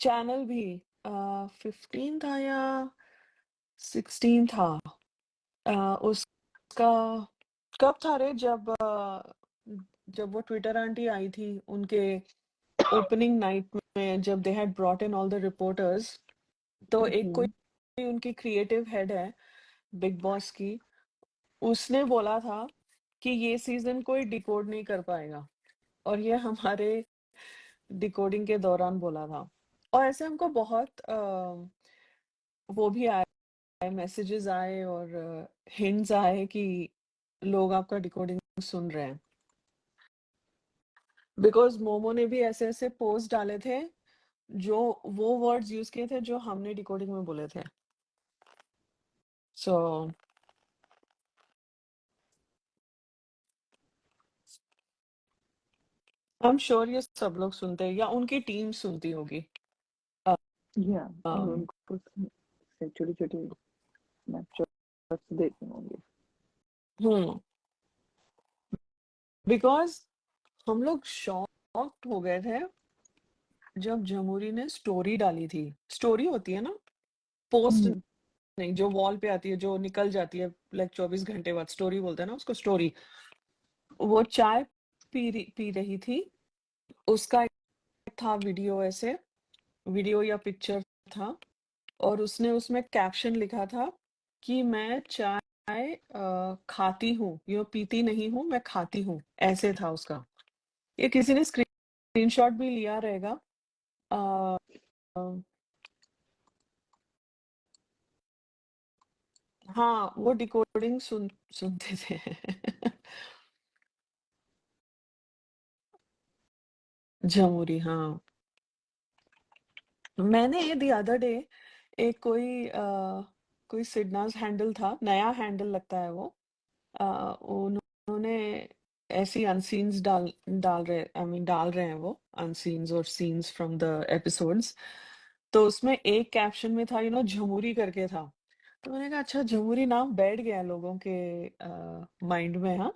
चैनल भी 15 था या 16 था, उसका कब था रे, जब वो ट्विटर आंटी आई थी उनके ओपनिंग नाइट में, जब they had brought in all the reporters, तो एक कोई उनकी क्रिएटिव हेड है बिग बॉस की, उसने बोला था कि ये सीजन कोई डिकोड नहीं कर पाएगा, और ये हमारे डिकोडिंग के दौरान बोला था। और ऐसे हमको बहुत वो भी आए, मैसेजेस आए और हिंट्स आए कि लोग आपका डिकोडिंग सुन रहे हैं, बिकॉज मोमो ने भी ऐसे ऐसे पोस्ट डाले थे जो वो वर्ड्स यूज किए थे जो हमने डिकोडिंग में बोले थे। सो आई एम श्योर ये सब लोग सुनते हैं या उनकी टीम सुनती होगी। या और उनको छोटी छोटी स्नैपशॉट्स देखने होंगे। बिकॉज हम लोग शॉक्ड हो गए थे जब जमूरी ने स्टोरी डाली थी। स्टोरी होती है ना, पोस्ट नहीं, जो वॉल पे आती है, जो निकल जाती है लाइक 24 घंटे बाद, स्टोरी बोलते हैं ना उसको, स्टोरी। वो चाय पी रही थी, उसका एक था वीडियो, ऐसे वीडियो या पिक्चर था, और उसने उसमें कैप्शन लिखा था कि मैं चाय खाती हूँ, पीती नहीं हूँ, मैं खाती हूँ, ऐसे था उसका। ये किसी ने स्क्रीनशॉट भी लिया रहेगा। हाँ, वो डिकोडिंग सुनते थे। जमुरी, हाँ। मैंने द अदर डे एक कोई सिडनाज हैंडल था, नया हैंडल लगता है वो, उन्होंने ऐसी अनसीन्स डाल रहे हैं वो अनसीन्स और सीन्स फ्रॉम द एपिसोड्स। तो उसमें एक कैप्शन में था झमुरी करके था, तो मैंने कहा अच्छा, झमुरी नाम बैठ गया लोगों के माइंड में, हाँ।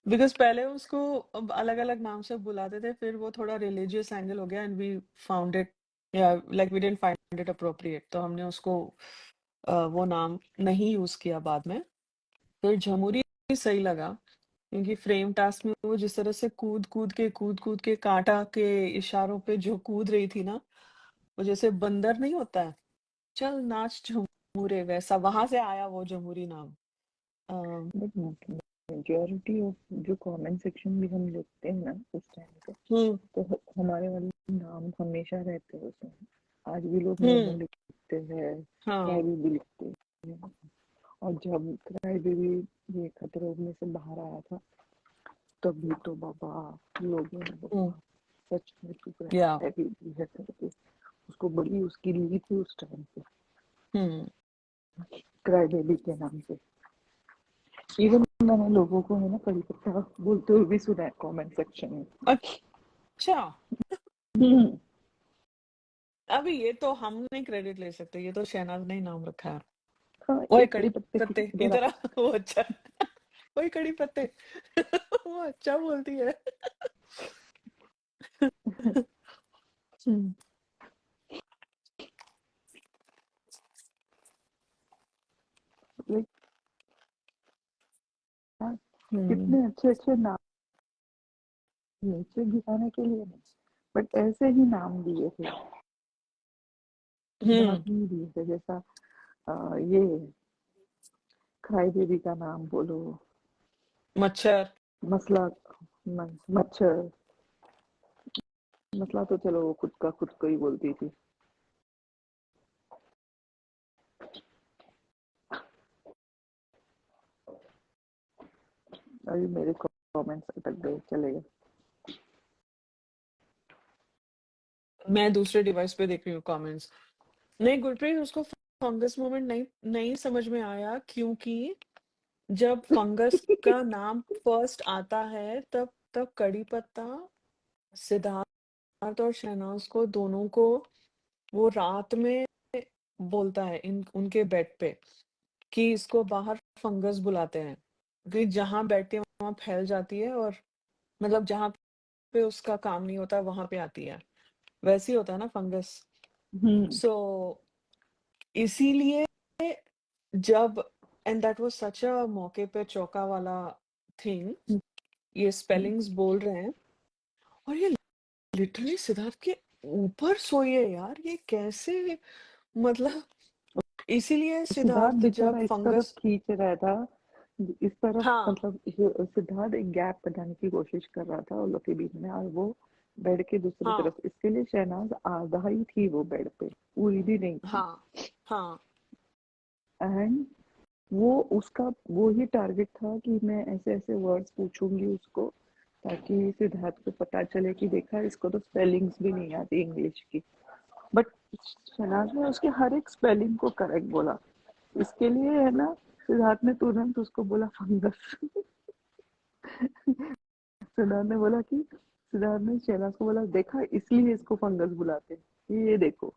बिकॉज पहले उसको अलग अलग नाम से बुलाते थे, फिर वो थोड़ा रिलीजियस एंगल हो गया, एंड वी फाउंड इट, या like we didn't find it appropriate, तो हमने उसको वो नाम नहीं यूज किया बाद में। फिर झमुरी सही लगा, क्योंकि फ्रेम टास्क में वो जिस तरह से कूद कूद के कांटा के इशारों पे जो कूद रही थी ना, वो जैसे बंदर नहीं होता है, चल नाच झमूरे, वैसा वहां से आया वो झमूरी नाम। बट मेजॉरिटी ऑफ जो कमेंट सेक्शन भी हम लिखते हैं ना उस टाइम पे, तो हमारे वाले नाम हमेशा रहते हैं उसमें। आज भी लोग मोमो लिखते हैं, क्राई बेबी लिखते हैं, और जब क्राई बेबी ये खतरों में से बाहर आया था, तभी तो बाबा लोगों ने बोला सच में तू क्राई बेबी है करके, उसको बड़ी उसकी ली थी उस टाइम पे, क्राई बेबी के नाम से। इवन मैंने लोगों को है ना कड़ी पत्ता बोलते हुए भी सुना है कमेंट सेक्शन में। अच्छा। अभी ये तो हम नहीं क्रेडिट ले सकते, ये तो शहनाज ने ही नाम रखा है। हाँ, ओए एक कड़ी कड़ी पत्ते पत्ते इधर आ। वो अच्छा। ओए कड़ी पत्ते। वो अच्छा बोलती है। कितने अच्छे अच्छे नाम नीचे गिराने के लिए नहीं, बट ऐसे ही नाम दिए थे। सिद्धार्थ नहीं भी है, जैसा ये क्राई बेबी का नाम बोलो, मच्छर। मसला, मच्छर। मसला तो चलो वो खुद को ही बोलती थी। अभी मेरे कमेंट्स अटक गए, चलेगा। मैं दूसरे डिवाइस पे देख रही हूँ कमेंट्स। नहीं गुरप्रीत, उसको फंगस मोमेंट नहीं समझ में आया, क्योंकि जब फंगस का नाम फर्स्ट आता है तब तब कड़ी पत्ता सिद्धार्थ और शहनाज को दोनों को वो रात में बोलता है उनके बेड पे कि इसको बाहर फंगस बुलाते हैं, कि जहां बैठती है वहां फैल जाती है, और मतलब जहां पे उसका काम नहीं होता वहां पे आती है, वैसे ही होता है ना फंगस। सो इसीलिए जब एंड दैट वाज सच अ मौके पे चौका वाला थिंग, ये स्पेलिंग्स बोल रहे हैं और ये लिटरली सिद्धार्थ के ऊपर सोई है यार, ये कैसे, मतलब इसीलिए सिद्धार्थ सिद्धार्थ बेचारा जब इस तरफ फंगस। खींच रहा था, इस तरफ हाँ मतलब सिद्धार्थ एक गैप बनाने की कोशिश कर रहा था उन लोग के बीच में, और वो बेड के दूसरी हाँ तरफ, इसके लिए शहनाज आधा ही थी वो बेड पे, पूरी भी नहीं थी। हाँ हाँ एंड वो उसका वो ही टारगेट था कि मैं ऐसे ऐसे वर्ड्स पूछूंगी उसको, ताकि सिद्धार्थ को पता चले कि देखा इसको तो स्पेलिंग्स भी नहीं आती इंग्लिश की। बट शहनाज ने उसके हर एक स्पेलिंग को करेक्ट बोला, इसके लिए है ना, सिद्धार्थ ने तुरंत उसको बोला फंगस। सिद्धार्थ ने शहनाज को बोला देखा इसलिए इसको फंगस बुलाते हैं, ये देखो,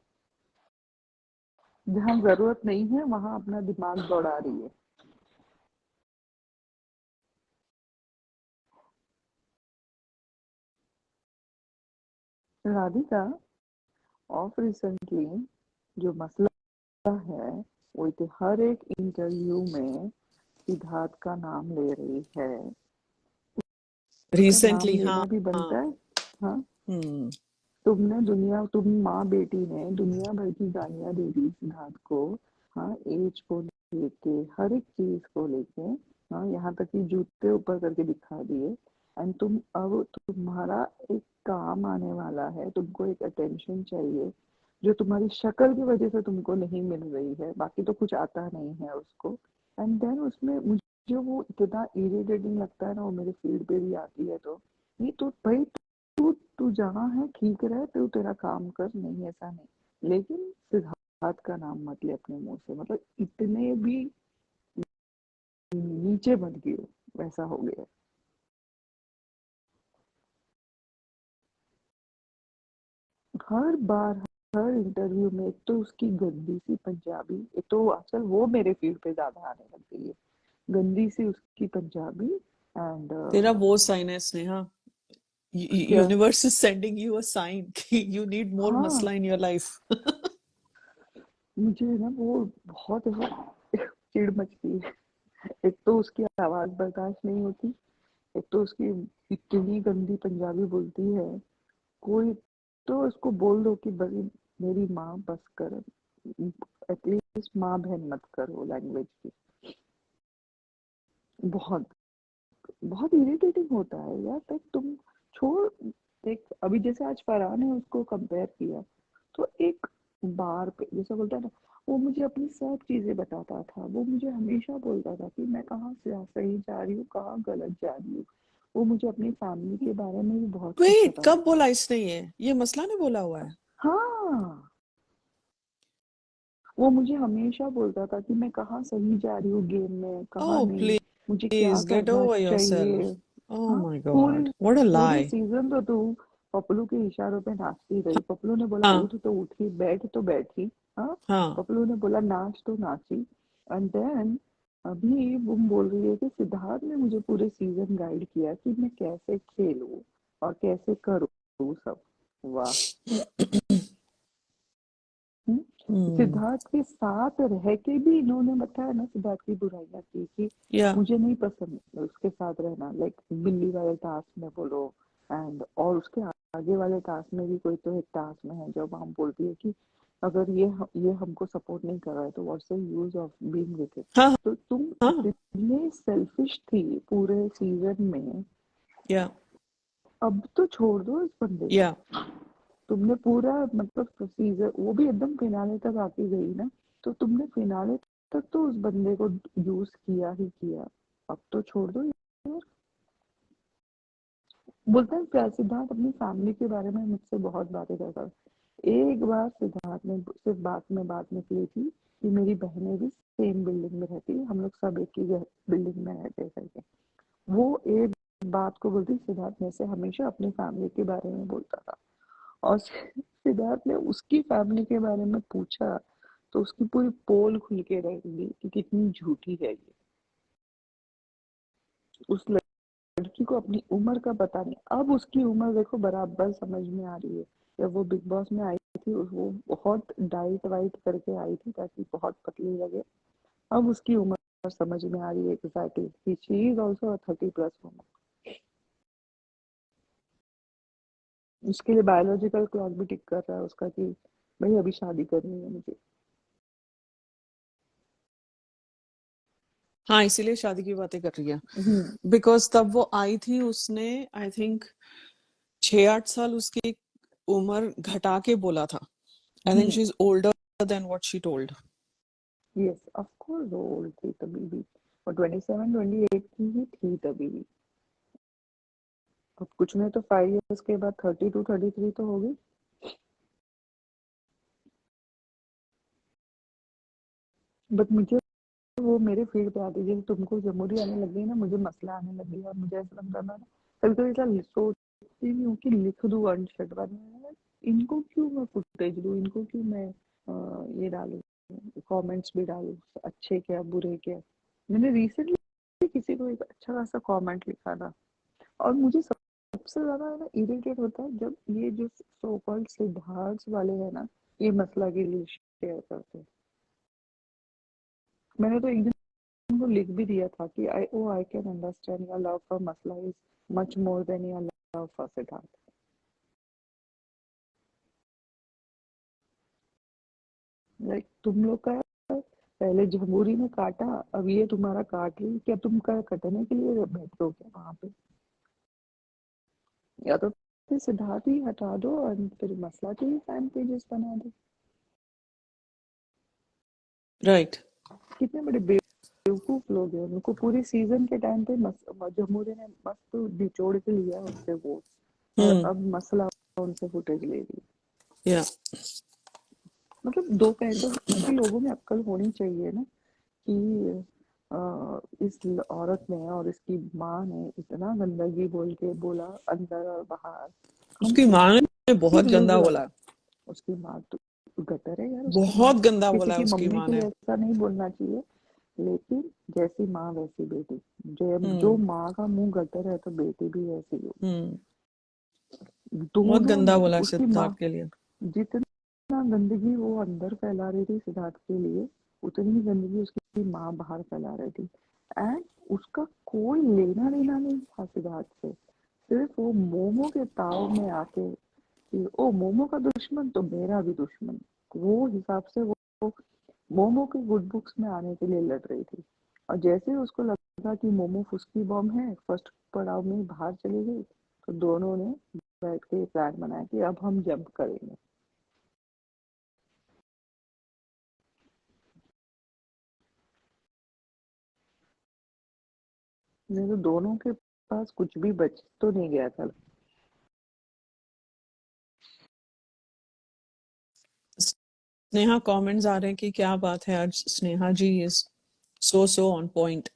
जहाँ जरूरत नहीं है वहां अपना दिमाग दौड़ा रही है। राधिका ऑफ रिसेंटली जो मसला है, वो हर एक इंटरव्यू में सिद्धार्थ का नाम ले रही है, उसका नाम रिसेंटली। हाँ लेना भी हाँ। बनता है। हाँ, हम्म। तुम माँ बेटी ने दुनिया भर की गालियां दे दी सिद्धार्थ को। हाँ, एज को लेके, हर एक चीज को लेके, हाँ, यहाँ तक कि जूते ऊपर करके दिखा दिए। एंड अब तुम्हारा एक काम आने वाला है, तुमको एक अटेंशन चाहिए जो तुम्हारी शक्ल की वजह से तुमको नहीं मिल रही है, बाकी तो कुछ आता नहीं है उसको। एंड देन उसमें मुझे वो इतना इरिटेटिंग लगता है ना, वो मेरे फीड पे भी आती है, तो ये तो भाई तू तू जहाँ है ठीक रहे, तू तेरा काम कर, नहीं ऐसा नहीं, लेकिन सिद्धार्थ का नाम मत ले अपने मुंह से, मतलब इतने भी नीचे मत गिरो, वैसा हो गया। हर बार हर इंटरव्यू में, एक तो उसकी गंदी सी पंजाबी, एक तो आजकल वो मेरे फील्ड पे ज्यादा आने लग गई है, गंदी सी उसकी पंजाबी। एंड तेरा वो साइन है स्नेहा, क्या, universe is sending you a sign कि यू नीड मोर हाँ, मसला इन योर लाइफ। मुझे ना वो बहुत ऐसा चिढ़ मचती है। एक तो उसकी आवाज बर्दाश्त नहीं होती, एक तो उसकी इतनी गंदी पंजाबी बोलती है, कोई तो उसको बोल दो कि बड़ी मेरी माँ बस कर, एटलीस्ट माँ बहन मत करो लैंग्वेज की। बहुत बहुत इरिटेटिंग होता है यार, तक तुम छोड़। देख अभी जैसे आज फरहान ने उसको कंपेयर किया, तो एक बार पे जैसे बोलता है ना, वो मुझे अपनी सब चीजें बताता था, वो मुझे हमेशा बोलता था कि मैं कहाँ से सही जा रही हूँ, कहाँ गलत जा रही हूँ। वो मुझे अपनी फैमिली के बारे में भी बहुत कुछ वेट, कब बताता था। बोला इसने ये मसला ने बोला हुआ है? हाँ, वो मुझे हमेशा बोलता था कि मैं कहाँ सही जा रही हूँ गेम में, कहाँ ओह नहीं, मुझे क्या प्लीज गेट करना ओवर चाहिए। योरसेल्फ। ओह हाँ, माय पूरी गॉड, व्हाट अ पूरी लाई। सीजन तो तू पपलू के इशारों पे नाचती रही, पपलू ने बोला हाँ उठ तो उठी, बैठ तो बैठी। हाँ, हाँ। पपलू ने बोला नाच तो नाची। एंड देन अभी वो बोल रही है कि सिद्धार्थ ने मुझे पूरे सीजन गाइड किया कि मैं कैसे खेलूं और कैसे करूँ सब। वाह। हम्म। सिद्धार्थ के साथ रह के भी इन्होंने बताया ना, सिद्धार्थ की बुराइयां की कि या मुझे नहीं पसंद उसके साथ रहना, लाइक बिल्ली वाले टास्क में बोलो, एंड और उसके आगे वाले टास्क में भी, कोई तो एक टास्क में है जब हम बोलती है कि अगर ये हमको सपोर्ट नहीं कर रहा है तो what's the use of being with it. हाँ तो तुम हाँ इतने सेल्फिश थी पूरे सीजन में, या अब तो छोड़ दो इस बंदे को। या तुमने पूरा मतलब सीजन, वो भी एकदम फिनाले तक आके गई ना, तो तुमने फिनाले तक तो उस बंदे को यूज किया ही किया, अब तो छोड़ दो यार। बोलता है क्या सिद्धार्थ अपनी फैमिली के बारे में मुझसे बहुत बातें करता है। एक बार सिद्धार्थ ने सिर्फ बात निकली थी कि मेरी बहनें भी सेम बिल्डिंग में रहती है, हम लोग सब एक ही बिल्डिंग में रहते करके। वो एक बात को बोलती, सिद्धार्थ में से हमेशा अपनी फैमिली के बारे में बोलता था, और सिद्धार्थ ने उसकी फैमिली के बारे में पूछा तो उसकी पूरी पोल खुल के रह गई कि कितनी झूठी है ये। उस लड़की को अपनी उम्र का पता नहीं, अब उसकी उम्र देखो बराबर समझ में आ रही है। जब वो बिग बॉस में आई थी वो बहुत डाइट वाइट करके आई थी ताकि बहुत पतली लगे। अब उसकी उम्र समझ में आ रही है exactly, she is also 30+ woman. उसके लिए बायोलॉजिकल क्लॉक भी टिक कर रहा है उसका कि भाई अभी शादी करनी है मुझे। हाँ, इसीलिए शादी की बातें कर रही है, बिकॉज तब वो आई थी उसने आई थिंक 6-8 साल उसकी उम्र घटा के बोला था। आई think she is older than what she told. Yes of course वो ओल्ड थी तभी भी, और 27-28 की ही थी तभी भी। अब कुछ नहीं तो 5 इयर्स के बाद 32-33 तो होगी। बट मुझे वो मेरे फील्ड पे आती है, तुमको जमूरी आने लग गई ना, मुझे मसला आने लग गया, और मुझे ऐसा लग रहा था कभी कभी ऐसा सोचती भी हूँ कि लिख दूँ अनशट बाद में, इनको क्यों मैं फुटेज दूँ, इनको क्यों मैं ये डालूँ, कमेंट्स भी डालूँ, अच्छे क्या बुरे क्या। मैंने रिसेंटली किसी को एक अच्छा खासा कमेंट लिखा था, और मुझे सबसे ज्यादा ना इरिटेट होता है जब ये जो सो कॉल्ड सिद्धार्थ वाले हैं ना, ये मसला के लिए शेयर करते हैं। मैंने तो एक दिन उनको लिख भी दिया था कि I can understand your love for मसला is much more than your love for Siddharth. Like तुम लोग का पहले जमहूरी ने काटा, अब ये तुम्हारा काट रही, क्या तुम का कटने के लिए बैठे हो क्या वहां पे? या तो फिर सिद्धार्थ ही हटा दो और फिर मसला के ही फैन पेजेस बना दो। राइट। कितने बड़े बेवकूफ लोग हैं, उनको पूरी सीजन के टाइम पे जमहूरी ने मस्त निचोड़ के लिया उनसे वोट, और अब मसला उनसे फुटेज ले रही। या मतलब दो पैसों के लोगों में अक्ल होनी चाहिए ना कि इस औरत ने और इसकी माँ ने इतना गंदगी बोल के बोला अंदर और बाहर, हम उसकी माँ उसकी ने बहुत व्यूज गंदा बढ़ा। बोला, उसकी माँ तो गटर है यार, उसकी माँ बहुत गंदा किसी बोला की उसकी मम्मी माँ के ने। लिए ऐसा नहीं बोलना चाहिए, लेकिन जैसी माँ वैसी बेटी। जो माँ का मुंह गटर है तो बेटी भी वैसी हो। बहुत दोनों गंदा ने, बोला उसकी माँ सिद्धार्थ के लिए। जितना गंदगी वो अंदर फैला रही थी सिद्धार्थ के लिए, उतनी ही गंदगी उसकी माँ बाहर फैला रही थी। एंड उसका कोई लेना देना नहीं था सिद्धार्थ से, सिर्फ वो मोमो के ताव में आके कि ओ मोमो का दुश्मन तो मेरा भी दुश्मन, वो हिसाब से वो मोमो के गुड बुक्स में आने के लिए लड़ रही थी। और जैसे ही उसको लगा कि मोमो फुस्की बॉम्ब है, फर्स्ट पड़ाव में बाहर चली गई, तो दोनों ने बैठ के प्लान बनाया कि अब हम जंप करेंगे। नहीं तो दोनों के पास कुछ भी बच तो नहीं गया था। स्नेहा कमेंट्स आ रहे हैं कि क्या बात है आज स्नेहा जी इज सो ऑन पॉइंट।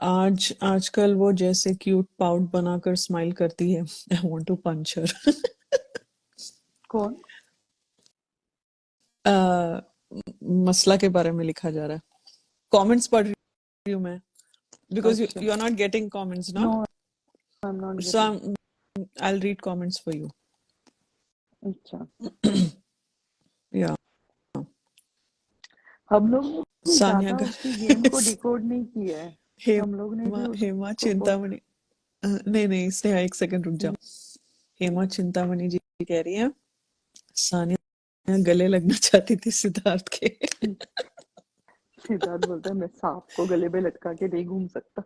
आजकल वो जैसे क्यूट पाउट बनाकर स्माइल करती है, आई वांट टू पंच हर। कौन? मसला के बारे में लिखा जा रहा है, कमेंट्स पढ़ रही हूँ मैं, because अच्छा, you are not getting comments now, no I am not so getting. I'll read comments for you. अच्छा, Yeah. हम लोग ने भी सानिया ज्यादा गा उसकी गेम को डिकोड नहीं किया है, हम लोग ने भी हेमा उसको चिंतामणि, नहीं नहीं स्नेहा एक सेकंड रुक जा। हेमा चिंतामणि जी कह रही है सानिया गले लगना चाहती थी सिद्धार्थ के। सिद्धार्थ बोलता है मैं सांप को गले में लटका के नहीं घूम सकता।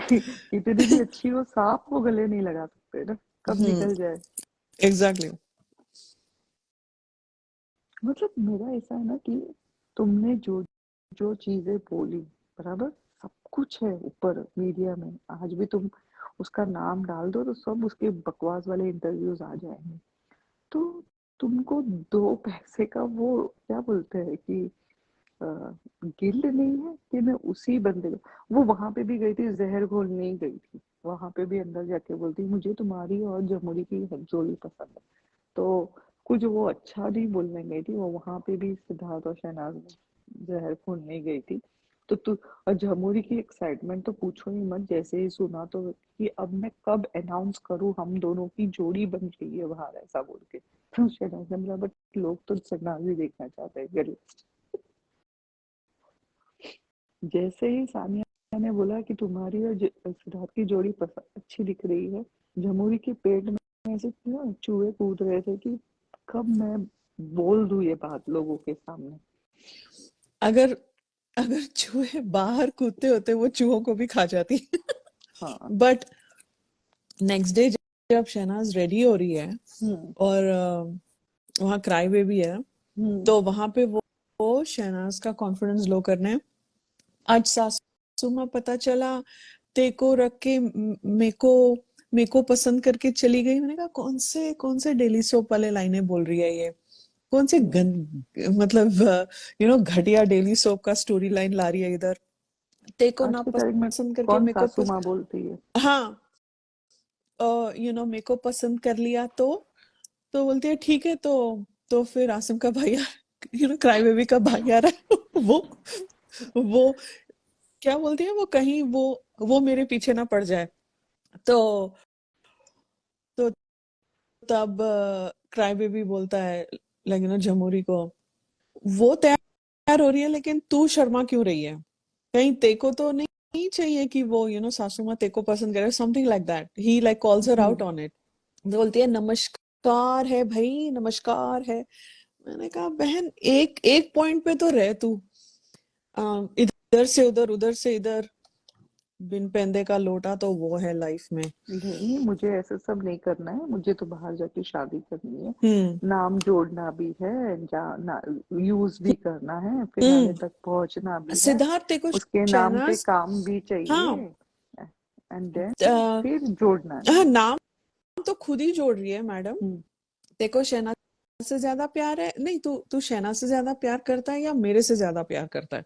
कितनी भी अच्छी हो सांप को गले नहीं लगा सकते ना, कब निकल जाए। एग्जैक्टली। मतलब मेरा ऐसा है ना कि तुमने जो जो चीजें बोली, बराबर, सब कुछ है ऊपर मीडिया में, आज भी तुम उसका नाम डाल दो तो सब उसके बकवास वाले इंटरव्यूज आ जाएंगे। तो तुमको दो पैसे का वो क्या बोलते हैं कि गिल्ड नहीं है कि मैं उसी बंदे को, वो वहां पे भी गई थी, जहर घोलने ही गई थी, वहां पे भी अंदर जाके बोलती मुझे तुम्हारी और जमुरी की जोड़ी पसंद है। तो कुछ वो अच्छा नहीं बोलने गई थी, वो वहां पे भी सिद्धार्थ और शहनाज में जहर घोलने गई थी। तो तू और जमुरी की एक्साइटमेंट तो पूछो ही मत, जैसे ही सुना तो कि अब मैं कब अनाउंस करूं हम दोनों की जोड़ी बन गई है बाहर, ऐसा बोल के। तो शहनाज ने बोला बट लोग तो शहनाज ही देखना चाहते हैं गर्ल। जैसे ही सानिया ने बोला कि तुम्हारी और सिद्धार्थ की जोड़ी अच्छी दिख रही है, जमुरी के पेट में ऐसे क्यों चूहे कूद रहे थे कि कब मैं बोल दूं ये बात लोगों के सामने। अगर अगर चूहे बाहर कूदते होते वो चूहों को भी खा जाती। हाँ। बट नेक्स्ट डे जब शहनाज रेडी हो रही है और वहां क्राई बेबी है, तो वहां पे वो शहनाज का कॉन्फिडेंस लो करने, आज सासू माँ पता चला तेको रख के मेको पसंद करके चली गई। मैंने कहा कौन से डेली सोप वाले लाइनें बोल रही है ये, कौन से मतलब घटिया डेली सोप का स्टोरी लाइन ला रही है इधर। तेको आज ना की तारीख में पसंद करके कौन सासू माँ बोलती है। हाँ मेको पसंद कर लिया तो बोलती है ठीक है, तो फिर आसिम का भाई क्राई बेबी का भाई आ रहा है। वो क्या बोलती है, वो कहीं वो मेरे पीछे ना पड़ जाए। तो तो तब क्राई बेबी बोलता है जमुरी को, वो तैयार हो रही है लेकिन तू शर्मा क्यों रही है, कहीं तेको तो नहीं चाहिए कि वो सासू माँ तेको पसंद करे, something like that. He like calls her out on it. बोलती है नमस्कार है भाई, नमस्कार है। मैंने कहा बहन एक एक पॉइंट पे तो रह तू, इधर से उधर उधर से इधर, बिन पैंदे का लोटा तो वो है लाइफ में। नहीं, मुझे ऐसे सब नहीं करना है, मुझे तो बाहर जाके शादी करनी है, नाम जोड़ना भी है, यूज भी करना है, फिनाले तक पहुंचना भी है, सिद्धार्थ तेको उसके नाम पे शहनाज, काम भी चाहिए, हाँ एंड देन फिर जोड़ना है। नाम तो खुद ही जोड़ रही है मैडम। देखो शहनाज से ज्यादा प्यार है, नहीं तू शहनाज से ज्यादा प्यार करता है या मेरे से ज्यादा प्यार करता है।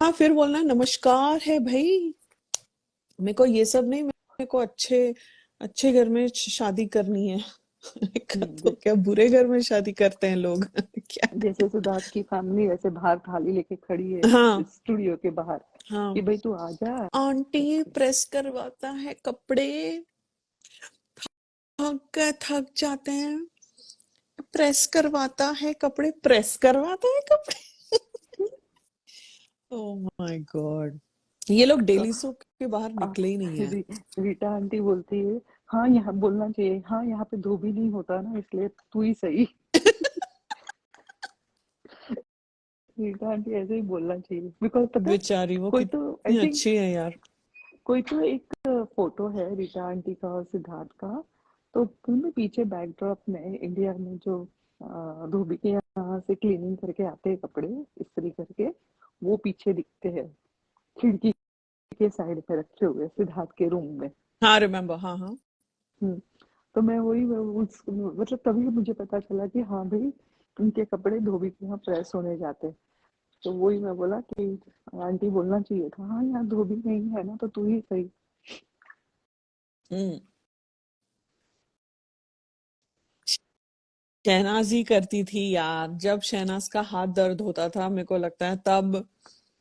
हाँ फिर बोलना है नमस्कार है भाई, मेरे को ये सब नहीं, मेरे को अच्छे अच्छे घर में शादी करनी है। तो क्या बुरे घर में शादी करते हैं लोग? क्या? जैसे सिद्धार्थ की फैमिली ऐसे बाहर थाली लेके खड़ी है हाँ स्टूडियो के बाहर हाँ, कि भाई तू आ जा। आंटी प्रेस करवाता है कपड़े, थक जाते हैं, प्रेस करवाता है कपड़े, प्रेस करवाता है कपड़े। ओह माय गॉड, ये लोग तो डेली सोप के बाहर निकले ही नहीं है। रीटा आंटी बोलती है हाँ यहाँ बोलना चाहिए, हाँ यहाँ पे धोबी नहीं होता ना इसलिए तू ही सही। रीटा आंटी ऐसे ही बोलना चाहिए, बिकॉज पता है बेचारी वो कोई तो आई कितनी थिंक अच्छी है यार। कोई तो एक फोटो है रीटा आंटी का और सिद्धार्थ का, तो फिल्म पीछे बैकड्रॉप में इंडिया में जो धोबी के यहाँ से क्लीनिंग करके आते हैं कपड़े इस्त्री करके, वो पीछे दिखते हैं खिड़की के साइड पे रखे हुए सिद्धार्थ के रूम में। हाँ रिमेम्बर, हाँ हाँ। तो मैं वही मतलब तभी मुझे पता चला कि हाँ भाई उनके कपड़े धोबी के यहाँ प्रेस होने जाते। तो वही मैं बोला कि आंटी बोलना चाहिए था हाँ यहाँ धोबी नहीं है ना तो तू ही सही। शहनाज ही करती थी यार, जब शहनाज का हाथ दर्द होता था मेरे को लगता है तब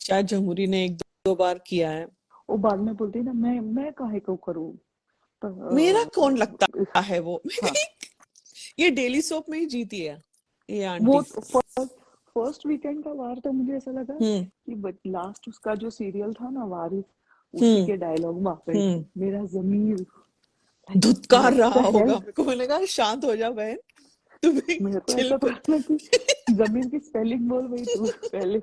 शायद जमुरी ने एक दो बार किया है। वो बाद में बोलती ना मैं काहे को करूँ। मेरा कौन तो लगता है वो? हाँ ये डेली सोप में ही जीती है ये वो आंटी। फर्स्ट वीकेंड का वार तो मुझे ऐसा लगा हम्म कि लास्ट उसका जो सीरियल था ना वारिस, उसी हम्म के डायलॉग वापरे थे हम्म मेरा जमीर धुतकार व्हाट रहा द होगा हेल। मेरे को। मैंने कहा शांत हो जा बहन, तू भी मेरे को चिल ऐसा कर। बोलना कि जमीन की स्पेलिंग बोल भाई तू पहले।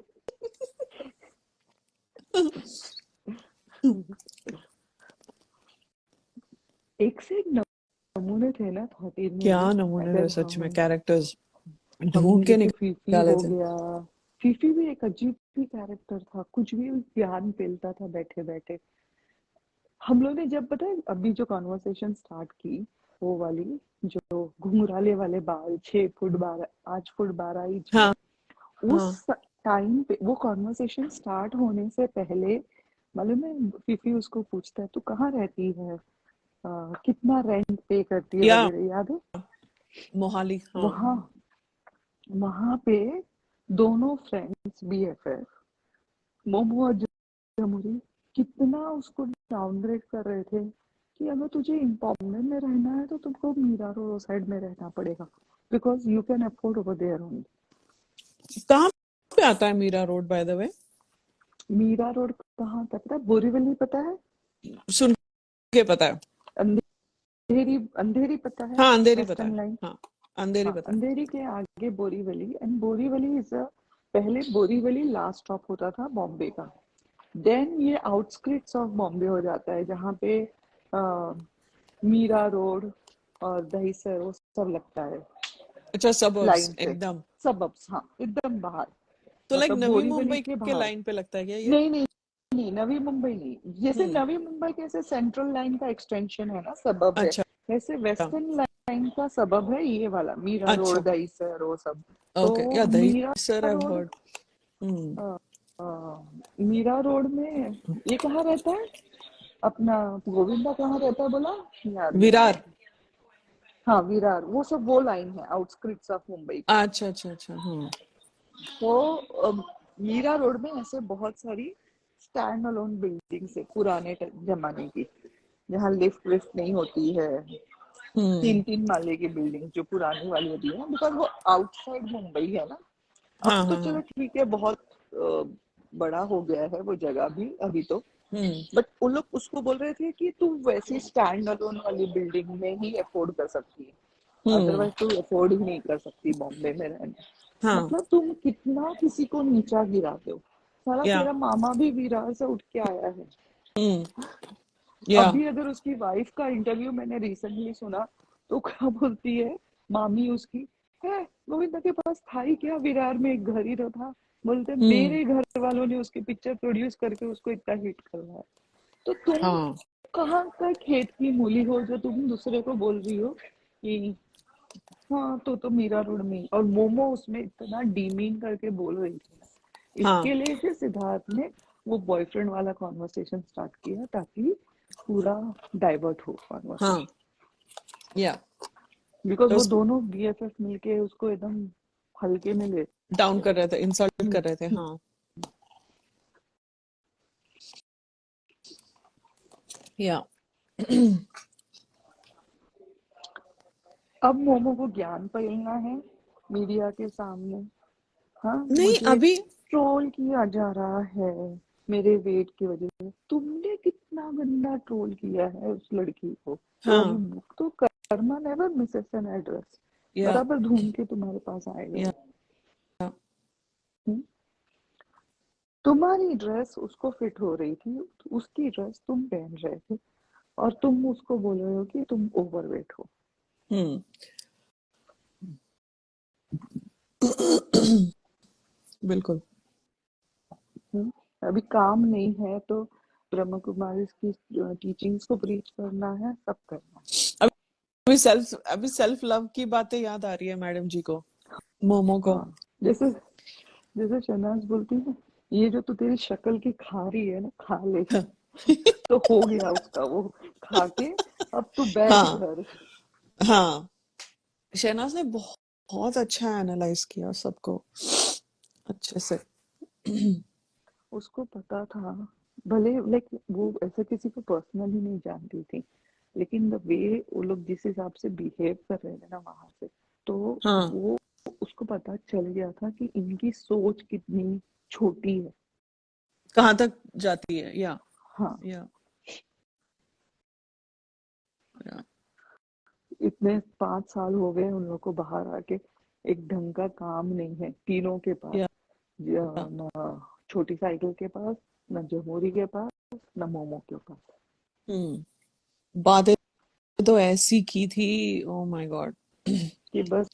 एक से एक नमूने थे ना 13 में क्या भी। नमूने थे अगर सच में, हम कैरेक्टर्स हम ढूंढ के जैसे फीफी निकाले हो थे। गया, फीफी भी एक अजीब ही कैरेक्टर था, कुछ भी ज्ञान फैलता था बैठे बैठे। हम लोग ने जब पता है अभी जो कॉन्वर्सेशन स्टार्ट की, वो वाली जो घुंघराले वाले बाल, 6 फुट 12, 8 फुट 12 इंच में, हाँ उस हाँ टाइम पे वो कॉन्वर्सेशन स्टार्ट होने से पहले मालूम है फीफी उसको पूछता है तू कहाँ रहती है, कितना रेंट पे करती है या वगैरह, याद है? मोहाली, हाँ। वहां वहां पे दोनों फ्रेंड्स बीएफएफ मोमो और जमुरी कितना उसको डाउनग्रेड कर रहे थे कि अगर तुझे इम्पॉर्टेंट में रहना है तो तुमको मीरा रोड साइड में रहना पड़ेगा, because you can afford over there only. कहाँ पे आता है Mira road by the way? Mira road कहाँ तक पता है? बोरीवली पता है? सुन के पता है। अंधेरी, अंधेरी पता है? हाँ अंधेरी पता है। Western line. हाँ अंधेरी हाँ पता है। अंधेरी के आगे बोरीवली, एंड बोरीवली इज पहले बोरीवली लास्ट स्टॉप होता था बॉम्बे का। देन ये आउटस्क्रिट्स ऑफ बॉम्बे हो जाता है जहाँ पे मीरा रोड और दहीसर वो सब लगता है अच्छा सबर्ब्स लाइन से। एकदम। सबअब्स, हाँ एकदम बाहर। तो लाइक मतलब नवी बोरीवली मुंबई के के बाहर। लाइन पे लगता है क्या ये? नहीं नहीं नहीं, नवी मुंबई नहीं। जैसे हम्म। नवी मुंबई कैसे सेंट्रल लाइन का एक्सटेंशन है ना, सबअब है, अच्छा वैसे वेस्टर्न लाइन का सबअब है ये वाला मीरा रोड अच्छा। दहीसर वो सब। तो ओके, या दही Mira sir I have road, heard. Hmm. अ, मीरा रोड में ये कहाँ रहता है अपना? गोविंदा कहाँ रहता है बोला? याद नहीं आ विरार। रहा। हाँ विरार, वो सब वो लाइन है आउटस्क्रिट्स ऑफ मुंबई की। अच्छा अच्छा अच्छा, हाँ। तो मीरा रोड में ऐसे बहुत सारी स्टैंड अलोन बिल्डिंग्स है पुराने जमाने की, जहाँ लिफ्ट विफ्ट नहीं होती है, हम्म। 3 3 माले की बिल्डिंग जो पुरानी वाली होती है, बिकॉज वो आउटसाइड मुंबई है ना। अब हाँ तो हाँ चलो हाँ। ठीक है, बहुत बड़ा हो गया है वो जगह भी अभी तो। हम्म बट वो लोग उसको बोल रहे थे कि तू वैसी स्टैंड अलोन वाली बिल्डिंग में ही अफोर्ड कर सकती है, हम्म। अदरवाइज तू अफोर्ड ही नहीं कर सकती बॉम्बे में रहना। हाँ। मतलब तुम कितना किसी को नीचा गिराते हो। साला या तेरा मामा भी विरार से उठ के आया है। हम्म। या अभी अगर उसकी वाइफ का इंटरव्यू मैंने रिसेंटली सुना, तो क्या बोलती है मामी उसकी, है गोविंदा के पास था ही क्या, विरार में एक घर ही तो था। बोलते हम्म। मेरे घर वालों ने उसकी पिक्चर प्रोड्यूस करके उसको इतना हिट करवाया। तो तुम हाँ कहाँ का खेत की मूली हो जो तुम दूसरे को बोल रही हो कि हाँ तो मीरा रोड में, और मोमो उसमें इतना डीमीन करके बोल रही थी ना। हाँ इसके लिए फिर सिद्धार्थ ने वो बॉयफ्रेंड वाला कॉन्वर्सेशन स्टार्ट किया ताकि पूरा डाइवर्ट हो हाँ। कॉन्वर्सेशन। या बिकॉज तो वो दोनों बीएफएफ मिलके उसको एकदम हल्के में ले डाउन कर रहे थे, इंसल्ट हम्म, कर रहे थे, हम्म। हाँ। या अब मोमो को ज्ञान फैलना है मीडिया के सामने। हाँ नहीं मुझे अभी। ट्रोल किया जा रहा है मेरे वेट की वजह से। तुमने कितना गंदा ट्रोल किया है उस लड़की को, तो हाँ। अभी तो Karma never Mrs an address, या बराबर ढूंढ के तुम्हारे पास आएगा या वो। तुम्हारी ड्रेस उसको फिट हो रही थी, उसकी ड्रेस तुम पहन रहे थे, और तुम उसको बोल रहे हो कि तुम ओवरवेट हो। हम्म। बिल्कुल। अभी काम नहीं है तो ब्रह्म कुमारी की टीचिंग्स को ब्रीच करना है, सब करना है। अभी सेल्फ लव की बातें याद आ रही है मैडम जी को, मोमो को। हाँ जैसे जैसे शहनाज बोलती है, ये जो तू तेरी शक्ल की खा रही है ना, खा ले। तो हो गया उसका वो खा के, अब तू बैठ हाँ घर। हाँ। शहनाज ने बहुत बहुत अच्छा एनालाइज किया सबको अच्छे से। उसको पता था, भले लाइक वो ऐसे किसी को पर्सनली नहीं जानती थी, लेकिन द वे वो लोग जिस हिसाब से बिहेव कर रहे थे ना वहां से, तो हाँ वो उसको पता चल गया था कि इनकी सोच कितनी छोटी है। कहाँ तक जाती है। या हाँ या या इतने 5 साल हो गए उन लोग को बाहर आके, एक ढंग का काम नहीं है तीनों के पास। या ना छोटी साइकिल के पास, ना जमूरी के पास, ना मोमो के पास। बातें तो ऐसी की थी, ओ माय गॉड। कि बस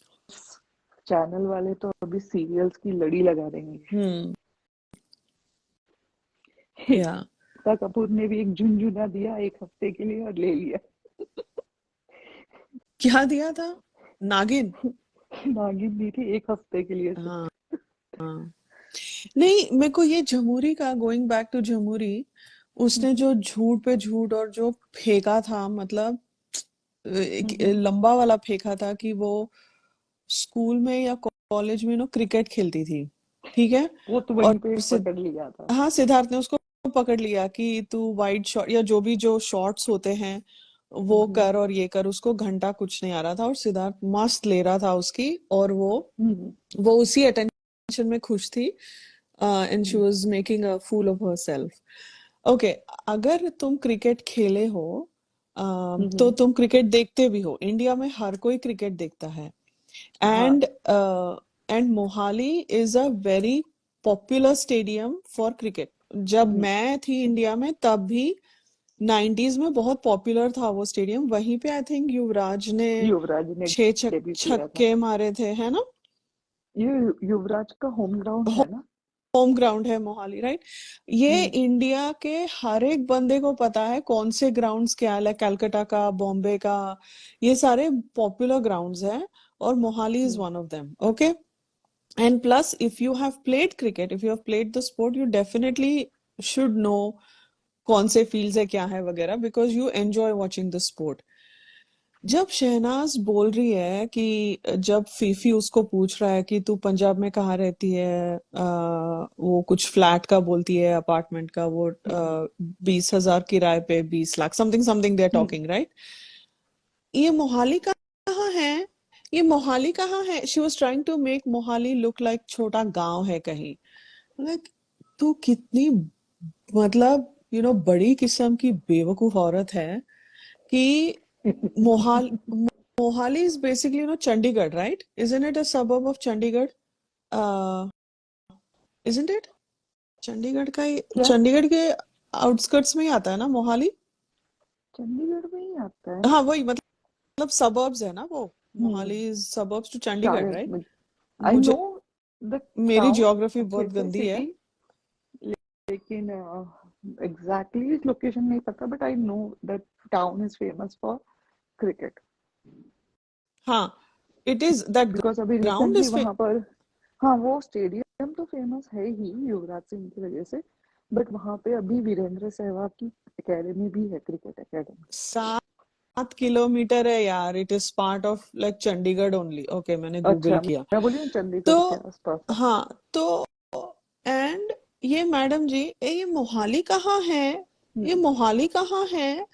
चैनल वाले तो अभी सीरियल्स की लड़ी लगा देंगे। या एकता कपूर ने भी एक झुनझुना दिया 1 हफ्ते के लिए और ले लिया। क्या दिया था? नागिन? नागिन दी थी 1 हफ्ते के लिए हाँ सिर्फ। हाँ। नहीं, मेरे को ये झमुरी का, गोइंग बैक टू झमुरी, उसने जो झूठ पे झूठ और जो फेंका था, मतलब एक लंबा वाला फेंका था कि वो स्कूल में या कॉलेज में क्रिकेट खेलती थी, ठीक है? वो तो और वहीं पे पकड़ लिया था। हाँ, सिद्धार्थ ने उसको पकड़ लिया कि तू वाइड शॉट या जो भी जो शॉट्स होते हैं वो कर और ये कर। उसको घंटा कुछ नहीं आ रहा था और सिद्धार्थ मस्त ले रहा था उसकी, और वो उसी अटेंशन में खुश थी, and she was making a fool of herself. Okay, अगर तुम क्रिकेट खेले हो, तो तुम क्रिकेट देखते भी हो। इंडिया में हर कोई क्रिकेट देखता है, हाँ। And Mohali is a very popular stadium for cricket. जब मैं थी इंडिया में तब भी 90s में बहुत पॉपुलर था वो स्टेडियम। वहीं पे आई थिंक युवराज ने युवराज ने 6 डेब्यू किया था। छक्के मारे थे, है ना? ये युवराज का होम ग्राउंड है ना। होम ग्राउंड है मोहाली, राइट? ये इंडिया के हर एक बंदे को पता है कौन से ग्राउंड्स क्या है, कलकत्ता का, बॉम्बे का, ये सारे पॉपुलर ग्राउंड्स हैं, और Mohali is one of them. Okay, and plus if you have played cricket, if you have played the sport, you definitely should know कौन से फील्ड्स है क्या है वगैरह, because you enjoy watching the sport। जब शहनाज बोल रही है कि जब फीफी उसको पूछ रहा है कि तू पंजाब में कहाँ रहती है, वो कुछ फ्लैट का बोलती है, अपार्टमेंट का, वो 20,000 किराए पे, 20 lakh, something something they are talking, right? ये मोहाली कहाँ है? ये मोहाली कहाँ है? She was trying to make Mohali look like छोटा गांव है कहीं। लाइक, तू कितनी, मतलब बड़ी किस्म की बेवकूफ औरत है कि मोहाल Mohali is basically Chandigarh, right? Isn't it a suburb of Chandigarh? Isn't it? Chandigarh का ही, क्या चंडीगढ़ के आउटस्कर्ट्स में ही आता है ना मोहाली? चंडीगढ़ में ही आता है? हाँ, वही मतलब सबर्ब्स है ना वो। Hmm Mohali is suburbs to Chandigarh, शायद राइट? आई नो मुझे, द मेरी टाउन ज्योग्राफी अच्छे बहुत से, गंदी है। सिटी, लेकिन एग्जैक्टली लोकेशन नहीं पता, but I know that town is famous for cricket. हाँ, इट इज दैट बिकॉज अभी ग्राउंड रिसेंटली इज वहां पर, हाँ वो स्टेडियम तो फेमस है ही युवराज सिंह की वजह से, बट वहां पे अभी वीरेंद्र सहवाग की एकेडमी भी है, क्रिकेट एकेडमी। 7 किलोमीटर है यार। It is part of like Chandigarh only. Okay, मैंने गूगल अच्छा, किया मैं बोली तो। चंडीगढ़ के आसपास है। हाँ, तो एंड ये मैडम जी, ये मोहाली कहाँ है? ये हम्म, मोहाली कहाँ है?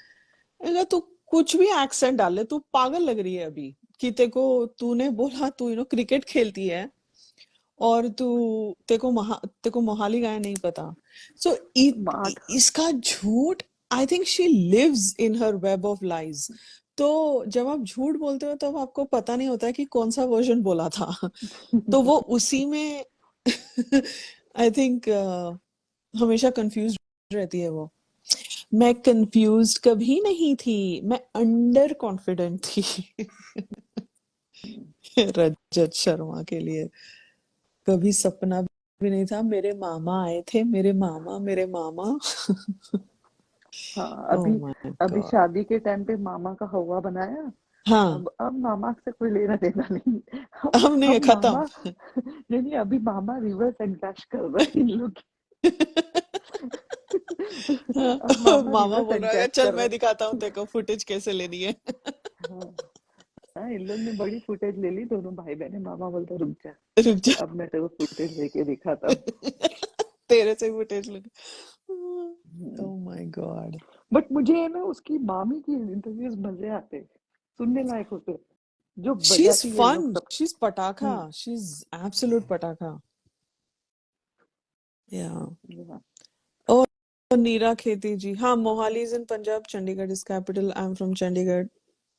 अगर तू कुछ भी एक्सेंट डाले, तू पागल लग रही है अभी। कि तूने बोला तू क्रिकेट खेलती है, और तेको मोहाली का है नहीं पता। So smart. इसका झूठ, I think she lives in her web of lies. तो जब आप झूठ बोलते हो तब आपको पता नहीं होता है कि कौन सा वर्जन बोला था। तो वो उसी में आई थिंक हमेशा कंफ्यूज रहती है वो। मैं कंफ्यूज कभी नहीं थी, मैं अंडर कॉन्फिडेंट थी। रजत शर्मा के लिए कभी सपना भी नहीं था। मेरे मामा आए थे, मेरे मामा, मेरे मामा। हाँ, ओह अभी माय अभी गॉड। शादी के टाइम पे मामा का हवा बनाया। हाँ, अब मामा से कोई लेना देना नहीं। अब नहीं है, अब खत्म। मामा, नहीं नहीं, अभी मामा रिवर्स एनकैश कर रहा है इन लोग अब मामा मामा रिवर्स बोल रहा है, एनकैश चल कर मैं रहा दिखाता हूँ तेको फुटेज कैसे लेनी है। है। हाँ हाँ, इन लोग ने बड़ी फुटेज ले ली दोनों भाई बहन। मामा बोलता रुक जा, रुक जा। अब मैं तेरे को फुटेज लेके दिखाता तेरे से फुटेज लेनी। हूँ। ओह माय गॉड। बट मुझे है ना उसकी मामी की इंटरव्यूज मजे आते, सुनने लायक होते, जो शी इज बजाती है ये लोग फन, सब। शी इज पटाखा, हम्म शी इज एब्सोल्यूट पटाखा। या, yeah. और नीरा खेती जी, हाँ, Mohali is in Punjab, Chandigarh is capital, I am from Chandigarh.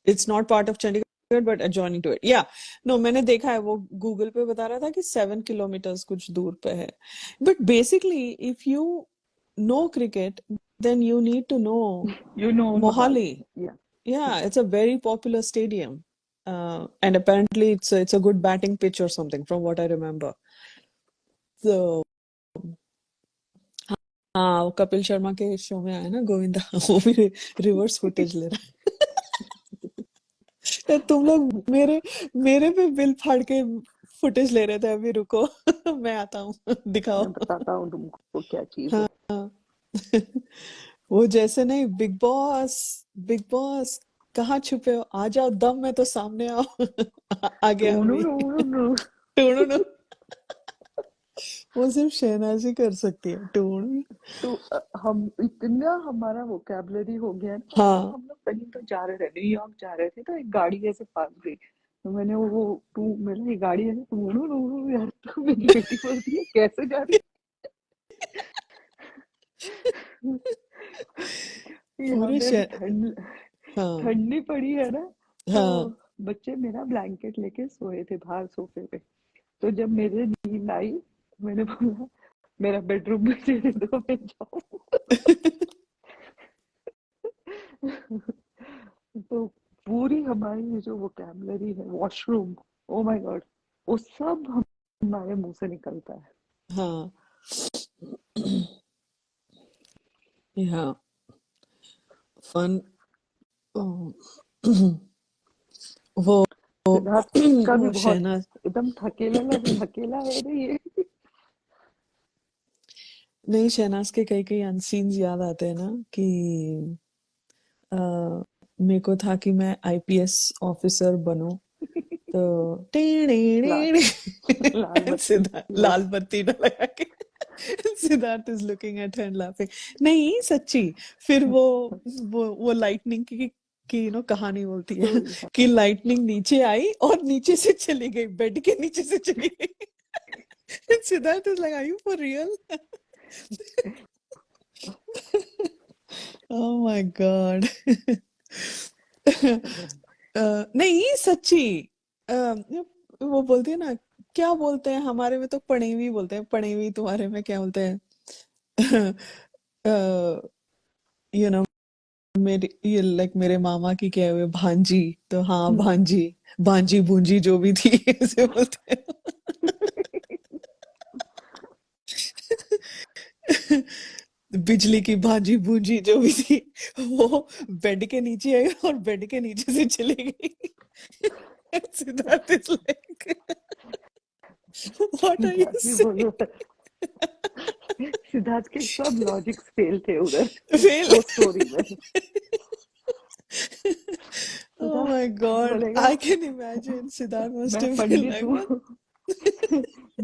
It's not part of Chandigarh but adjoining to it. Yeah, no, मैंने देखा है, वो गूगल पे बता रहा था कि 7 किलोमीटर कुछ दूर पे है. But basically, if you know cricket, then you need to know You know Mohali. Mohali. Yeah. Yeah, it's a very popular stadium. And apparently it's a good batting pitch or something, from what I remember. So, हाँ, वो कपिल शर्मा के show में आया ना गोविंदा, वो भी reverse footage ले रहा है. तुम लोग मेरे मेरे पे बिल फाड़ के फुटेज ले रहे थे, अभी रुको. मैं आता हूँ, दिखाओ. मैं बताता हूँ तुमको क्या चीज है. हाँ. वो जैसे नहीं, बिग बॉस कहाँ छुपे हो, आ जाओ, दम में तो सामने आओ. आ गया अभी. टूणू नो. वो सिर्फ शहनाज ही कर सकती है, टूणू. तो हम इतना हमारा वोकैबुलरी हो गया ना. हाँ. हम लोग कहीं तो जा रहे थे, न्यूयॉर्क जा रहे थे, तो एक गाड़ी ऐसे पास गई, तो मैंने वो तू मेरा ये गाड़ी है टू यार, तो मेरी बेटी बोलती है कैसे जा रही यहाँ पूरे पे अभी ठंड हाँ. ठंडी पड़ी है ना, तो हाँ. बच्चे मेरा ब्लैंकेट लेके सोए थे बाहर सोफे पे. तो जब मेरे नींद आई, मैंने बोला मेरा बेडरूम में दे दो, मैं जाऊँ. तो पूरी हमारी ये जो वोकैबुलरी है, वॉशरूम, ओ माय गॉड, वो सब हमारे मुंह से निकलता है. हाँ. Yeah, fun. वो सिद्धार्थ का भी वो बहुत शहनाज. एकदम थकेला है रे ये. नहीं, शहनाज के कई कई अनसीन्स याद आते हैं ना, कि मेरे को था कि मैं आईपीएस ऑफिसर बनूं, तो लाल बत्ती सिद्धार्थ लाल बत्ती न लगा के. Siddharth is looking at her laughing. नहीं सच्ची. फिर वो लाइटनिंग की कहानी बोलती है स्टोरी. कि लाइटनिंग नीचे आई और नीचे से चली गई, बेड के नीचे से चली गई. Siddharth is like, are you for real? Oh my God. नहीं सच्ची. वो बोलती है ना, क्या बोलते हैं हमारे में, तो पणेवी बोलते हैं, पणेवी. तुम्हारे में क्या बोलते हैं? यू नो मेरे ये लाइक मेरे मामा की क्या हुए, भांजी. तो हाँ, भांजी भांजी भूंजी जो भी थी, ऐसे बोलते हैं. बिजली की भांजी भूंजी जो भी थी, वो बेड के नीचे आई और बेड के नीचे से चली गई. Siddharth is like, what are you saying? Siddharth के सब लॉजिक्स फेल थे उधर फेल. वो स्टोरी में. Oh my God, बोलेगा I can imagine. Siddharth must मैं have been पंडित like, हूँ, what?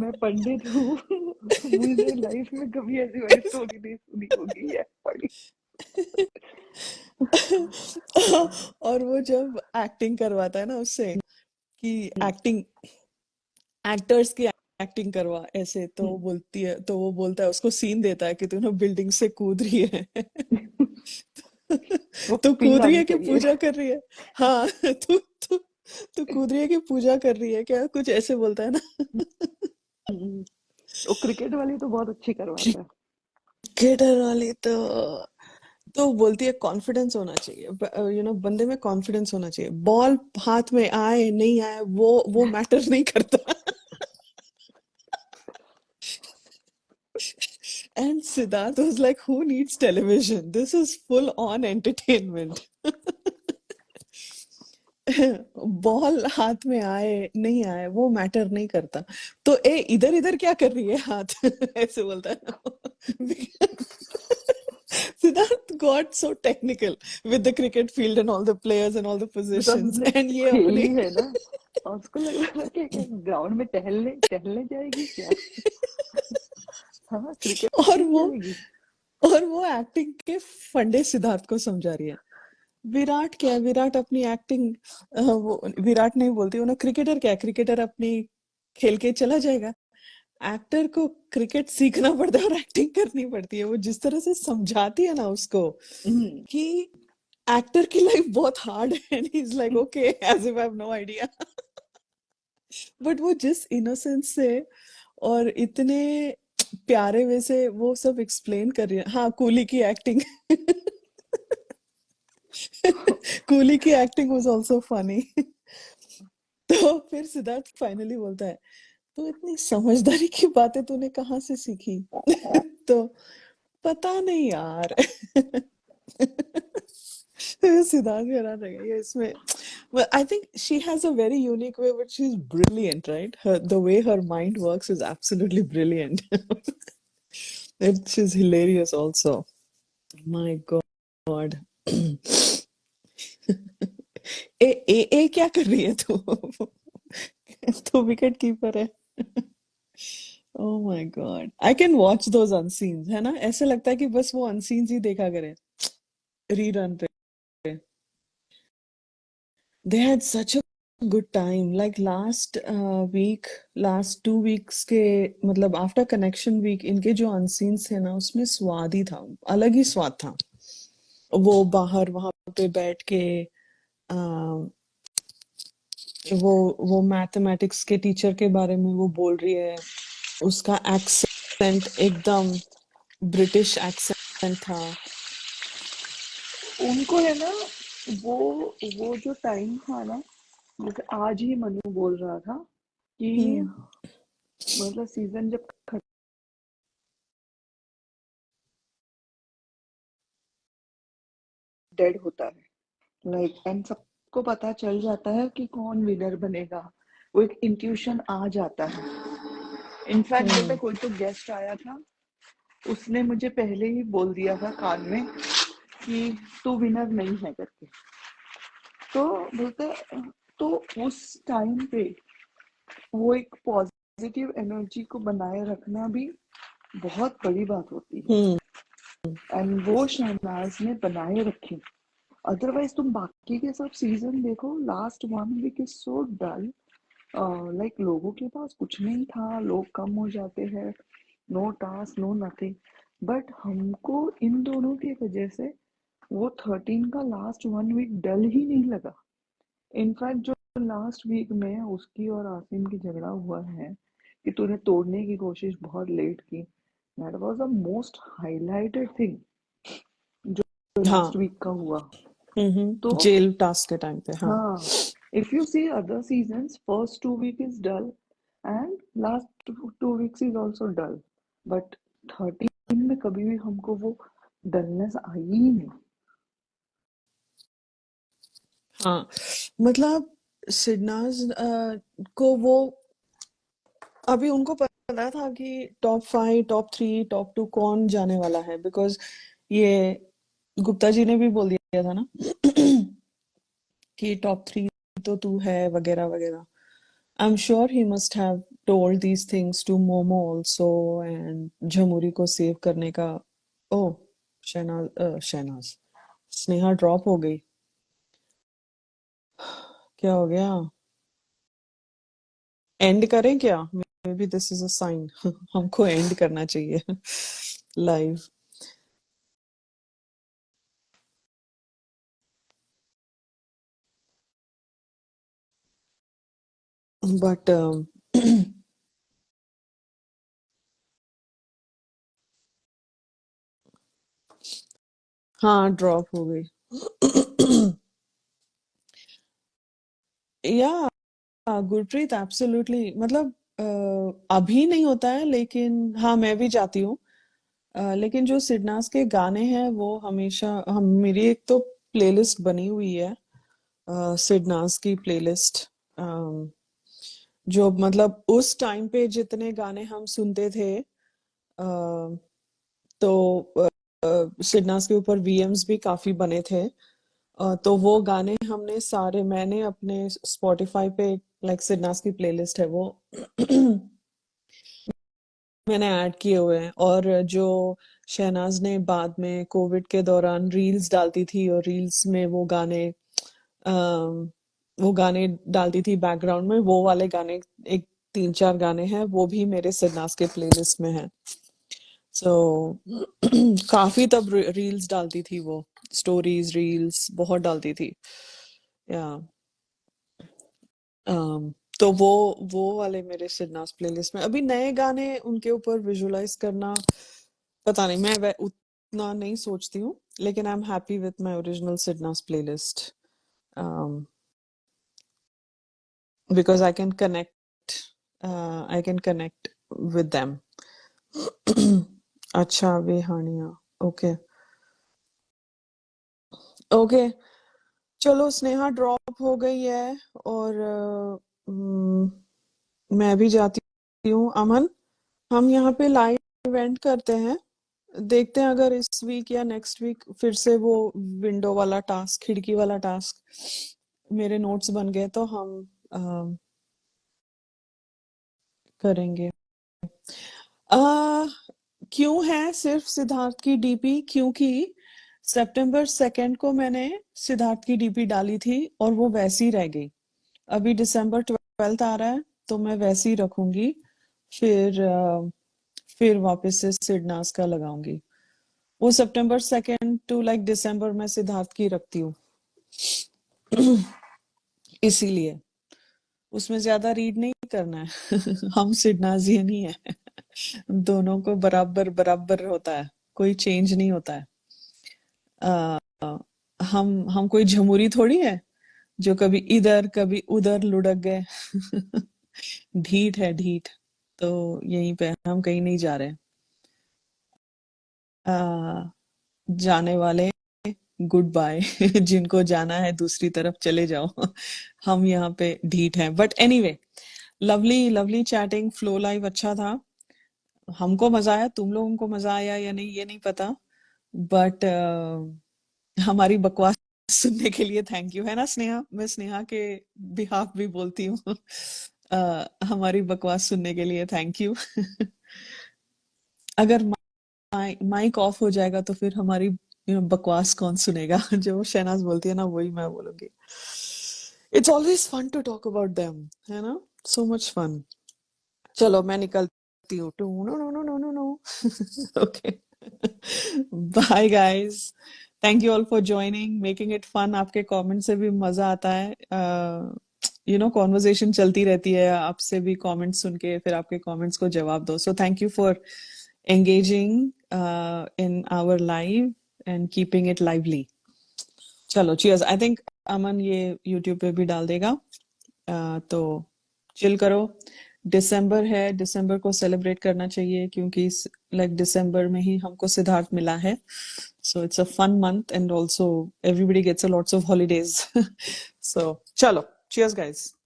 मैं पंडित हूँ, मुझे लाइफ में कभी ऐसी वाली स्टोरी नहीं सुनी होगी या पढ़ी. और वो जब एक्टिंग करवाता है ना उससे, कि एक्टिंग एक्टर्स की एक्टिंग करवा ऐसे, तो वो बोलती है, तो वो बोलता है, उसको सीन देता है कि तू ना बिल्डिंग से कूद रही है. वो तो फील कूद रही आनी है कि चाहिए. पूजा कर रही है? हाँ. तू कूद रही है कि पूजा कर रही है क्या, कुछ ऐसे बोलता है ना. वो क्रिकेट वाली तो बहुत अच्छी करवाता है. क्रिकेटर वाली तो बोलती है कॉन्फिडेंस होना चाहिए, बंदे में कॉन्फिडेंस होना चाहिए. बॉल हाथ में आए नहीं आए, वो मैटर नहीं करता. And Siddharth was like, who needs television? This is full on entertainment. Ball हाथ में आए नहीं आए, वो मैटर नहीं करता. तो इधर इधर क्या कर रही है हाथ? ऐसे बोलता है. Siddharth got so technical with the cricket field and all the players and all the because positions. उसने And ये खेली अपनी है ना, और उसको लग रहा है कि ग्राउंड में टहलने जाएगी क्या. हाँ, क्रिकेट और जाएगी. वो एक्टिंग के फंडे सिद्धार्थ को समझा रही है. विराट क्या है, विराट अपनी एक्टिंग, वो विराट नहीं बोलती, वो क्रिकेटर क्या है, क्रिकेटर अपनी खेल के चला जाएगा. एक्टर को क्रिकेट सीखना पड़ता है और एक्टिंग करनी पड़ती है. वो जिस तरह से समझाती है ना उसको, कि एक्टर की लाइफ बहुत हार्ड है and he is like okay as if I have no idea. But वो जिस इनोसेंस से और इतने प्यारे वे से वो सब एक्सप्लेन कर रही है। हाँ, कूली की एक्टिंग कूली की एक्टिंग वाज आल्सो फनी। तो फिर सिद्धार्थ फाइनली बोलता है, तो इतनी समझदारी की बातें तूने कहाँ से सीखी? तो पता नहीं यार। सिद्धार्थ हैरान रह गया ये इसमें। Well, I think she has a very unique way, but she's brilliant, right? The way her mind works is absolutely brilliant. And she's hilarious also. My God. ए क्या कर रही है तू? तू विकेट कीपर है। Oh my God. I can watch those unscenes, है ना? ऐसे लगता है कि बस वो unscenes ही देखा करें रीरन पे। They had such a good time. Like last week, last 2 weeks के मतलब आफ्टर कनेक्शन वीक इनके जो अनसीन्स थे ना उसमें स्वाद ही था, अलग ही स्वाद था। वो बाहर वहां पे बैठ के आ, वो मैथमेटिक्स के टीचर के बारे में वो बोल रही है, उसका एक्सेंट एकदम ब्रिटिश एक्सेंट था। उनको है ना, वो वो जो टाइम था ना, जैसे आज ही मनु बोल रहा था कि मतलब सीजन जब डेड होता है लाइक एंड सबको पता चल जाता है कि कौन विनर बनेगा, वो एक इंट्यूशन आ जाता है। इनफैक्ट बोलते कोई तो गेस्ट आया था, उसने मुझे पहले ही बोल दिया था कान में कि तू विनर नहीं है करके। तो बोलते तो उस टाइम पे वो एक पॉजिटिव एनर्जी को बनाए रखना भी बहुत बड़ी बात होती है एंड वो शहनाज ने बनाए रखी। अदरवाइज तुम बाकी के सब सीजन देखो, last 1 week is so dull. Like लोगों के पास कुछ नहीं था, लोग कम हो जाते हैं, no task no nothing. But हमको इन दोनों की वजह से वो 13 का लास्ट 1 वीक डल ही नहीं लगा। इनफैक्ट जो लास्ट वीक में उसकी और आसिम की झगड़ा हुआ है कि तूने तोड़ने की कोशिश बहुत लेट की, that was the most highlighted thing जो हाँ लास्ट वीक का हुआ। तो जेल टास्क के टाइम पे। हाँ हाँ, if you see other seasons, first 2 week is dull and last two weeks is also dull. But 13 में कभी भी हमको वो डलनेस आई ही नहीं। हाँ, मतलब सिडनाज को वो अभी उनको पता था कि टॉप 5 टॉप 3 टॉप 2 कौन जाने वाला है, बिकॉज ये गुप्ता जी ने भी बोल दिया था ना कि टॉप 3 तो तू है वगैरह वगैरह। I am sure he must have told these things to Momo also and Jhamuri को सेव करने का। ओ शहनाज स्नेहा ड्रॉप हो गई, क्या हो गया? एंड करें क्या? May be this is a sign हमको एंड करना चाहिए लाइव। बट हाँ ड्रॉप हो गई। या गुरप्रीत एब्सोल्युटली, मतलब अभी नहीं होता है लेकिन हाँ मैं भी जाती हूँ। लेकिन जो सिडनास के गाने हैं वो हमेशा हम मेरी एक तो प्लेलिस्ट बनी हुई है, सिडनास की प्लेलिस्ट। जो मतलब उस टाइम पे जितने गाने हम सुनते थे, तो सिडनास के ऊपर वीएम्स भी काफी बने थे। तो वो गाने हमने सारे मैंने अपने स्पॉटिफाई पे लाइक सिडनास की प्लेलिस्ट है वो मैंने ऐड किए हुए हैं। और जो शहनाज ने बाद में कोविड के दौरान रील्स डालती थी और रील्स में वो गाने डालती थी बैकग्राउंड में, वो वाले गाने एक 3-4 गाने हैं वो भी मेरे सिडनास के प्लेलिस्ट में हैं। सो काफी तब रील्स डालती थी वो स्टोरीज रील्स बहुत डालती थी या तो वो वाले मेरे सिडनास प्लेलिस्ट में अभी नए गाने उनके ऊपर विजुलाइज करना पता नहीं मैं उतना नहीं सोचती हूँ लेकिन I am happy with my original Sidnaaz playlist because I can connect with them अच्छा वेहानिया ओके ओके चलो स्नेहा ड्रॉप हो गई है और मैं भी जाती हूँ अमन हम यहाँ पे लाइव एंड करते हैं देखते हैं अगर इस वीक या नेक्स्ट वीक फिर से वो विंडो वाला टास्क खिड़की वाला टास्क मेरे नोट्स बन गए तो हम करेंगे क्यों है सिर्फ सिद्धार्थ की डीपी क्योंकि सितंबर 2 को मैंने सिद्धार्थ की डीपी डाली थी और वो वैसी रह गई अभी दिसंबर 12 आ रहा है तो मैं वैसी रखूंगी फिर वापस से सिडनास का लगाऊंगी वो सितंबर 2 टू लाइक दिसंबर में सिद्धार्थ की रखती हूँ इसीलिए उसमें ज्यादा रीड नहीं करना है हम सिडनाजियन ही है दोनों को बराबर बराबर होता है कोई चेंज नहीं होता है हम कोई झमुरी थोड़ी है जो कभी इधर कभी उधर लुढ़क गए ढीठ है ढीठ तो यहीं पे हम कहीं नहीं जा रहे जाने वाले गुड बाय जिनको जाना है दूसरी तरफ चले जाओ हम यहाँ पे ढीठ हैं but anyway lovely lovely chatting flow live अच्छा था हमको मजा आया तुम लोगों को मजा आया या नहीं ये नहीं पता बट हमारी बकवास सुनने के लिए थैंक यू है ना स्नेहा मैं स्नेहा के बिहाफ भी बोलती हूँ हमारी बकवास सुनने के लिए थैंक यू अगर माइक ऑफ हो जाएगा तो फिर हमारी बकवास कौन सुनेगा जो शहनाज बोलती है ना वही मैं बोलूंगी it's always fun to talk about them है ना सो मच फन चलो मैं निकलती हूँ no no no no no no okay bye guys thank you all for joining making it fun आपके कमेंट से भी मजा आता है कॉन्वर्जेशन चलती रहती है आपसे भी कमेंट्स सुन के फिर आपके कमेंट्स को जवाब दो so thank you for engaging in our live and keeping it lively. चलो cheers. I think अमन ये YouTube पे भी डाल देगा तो चिल करो दिसंबर है दिसंबर को सेलिब्रेट करना चाहिए क्योंकि लाइक दिसंबर में ही हमको सिद्धार्थ मिला है so it's a fun month and also everybody gets a lots of holidays so चलो cheers guys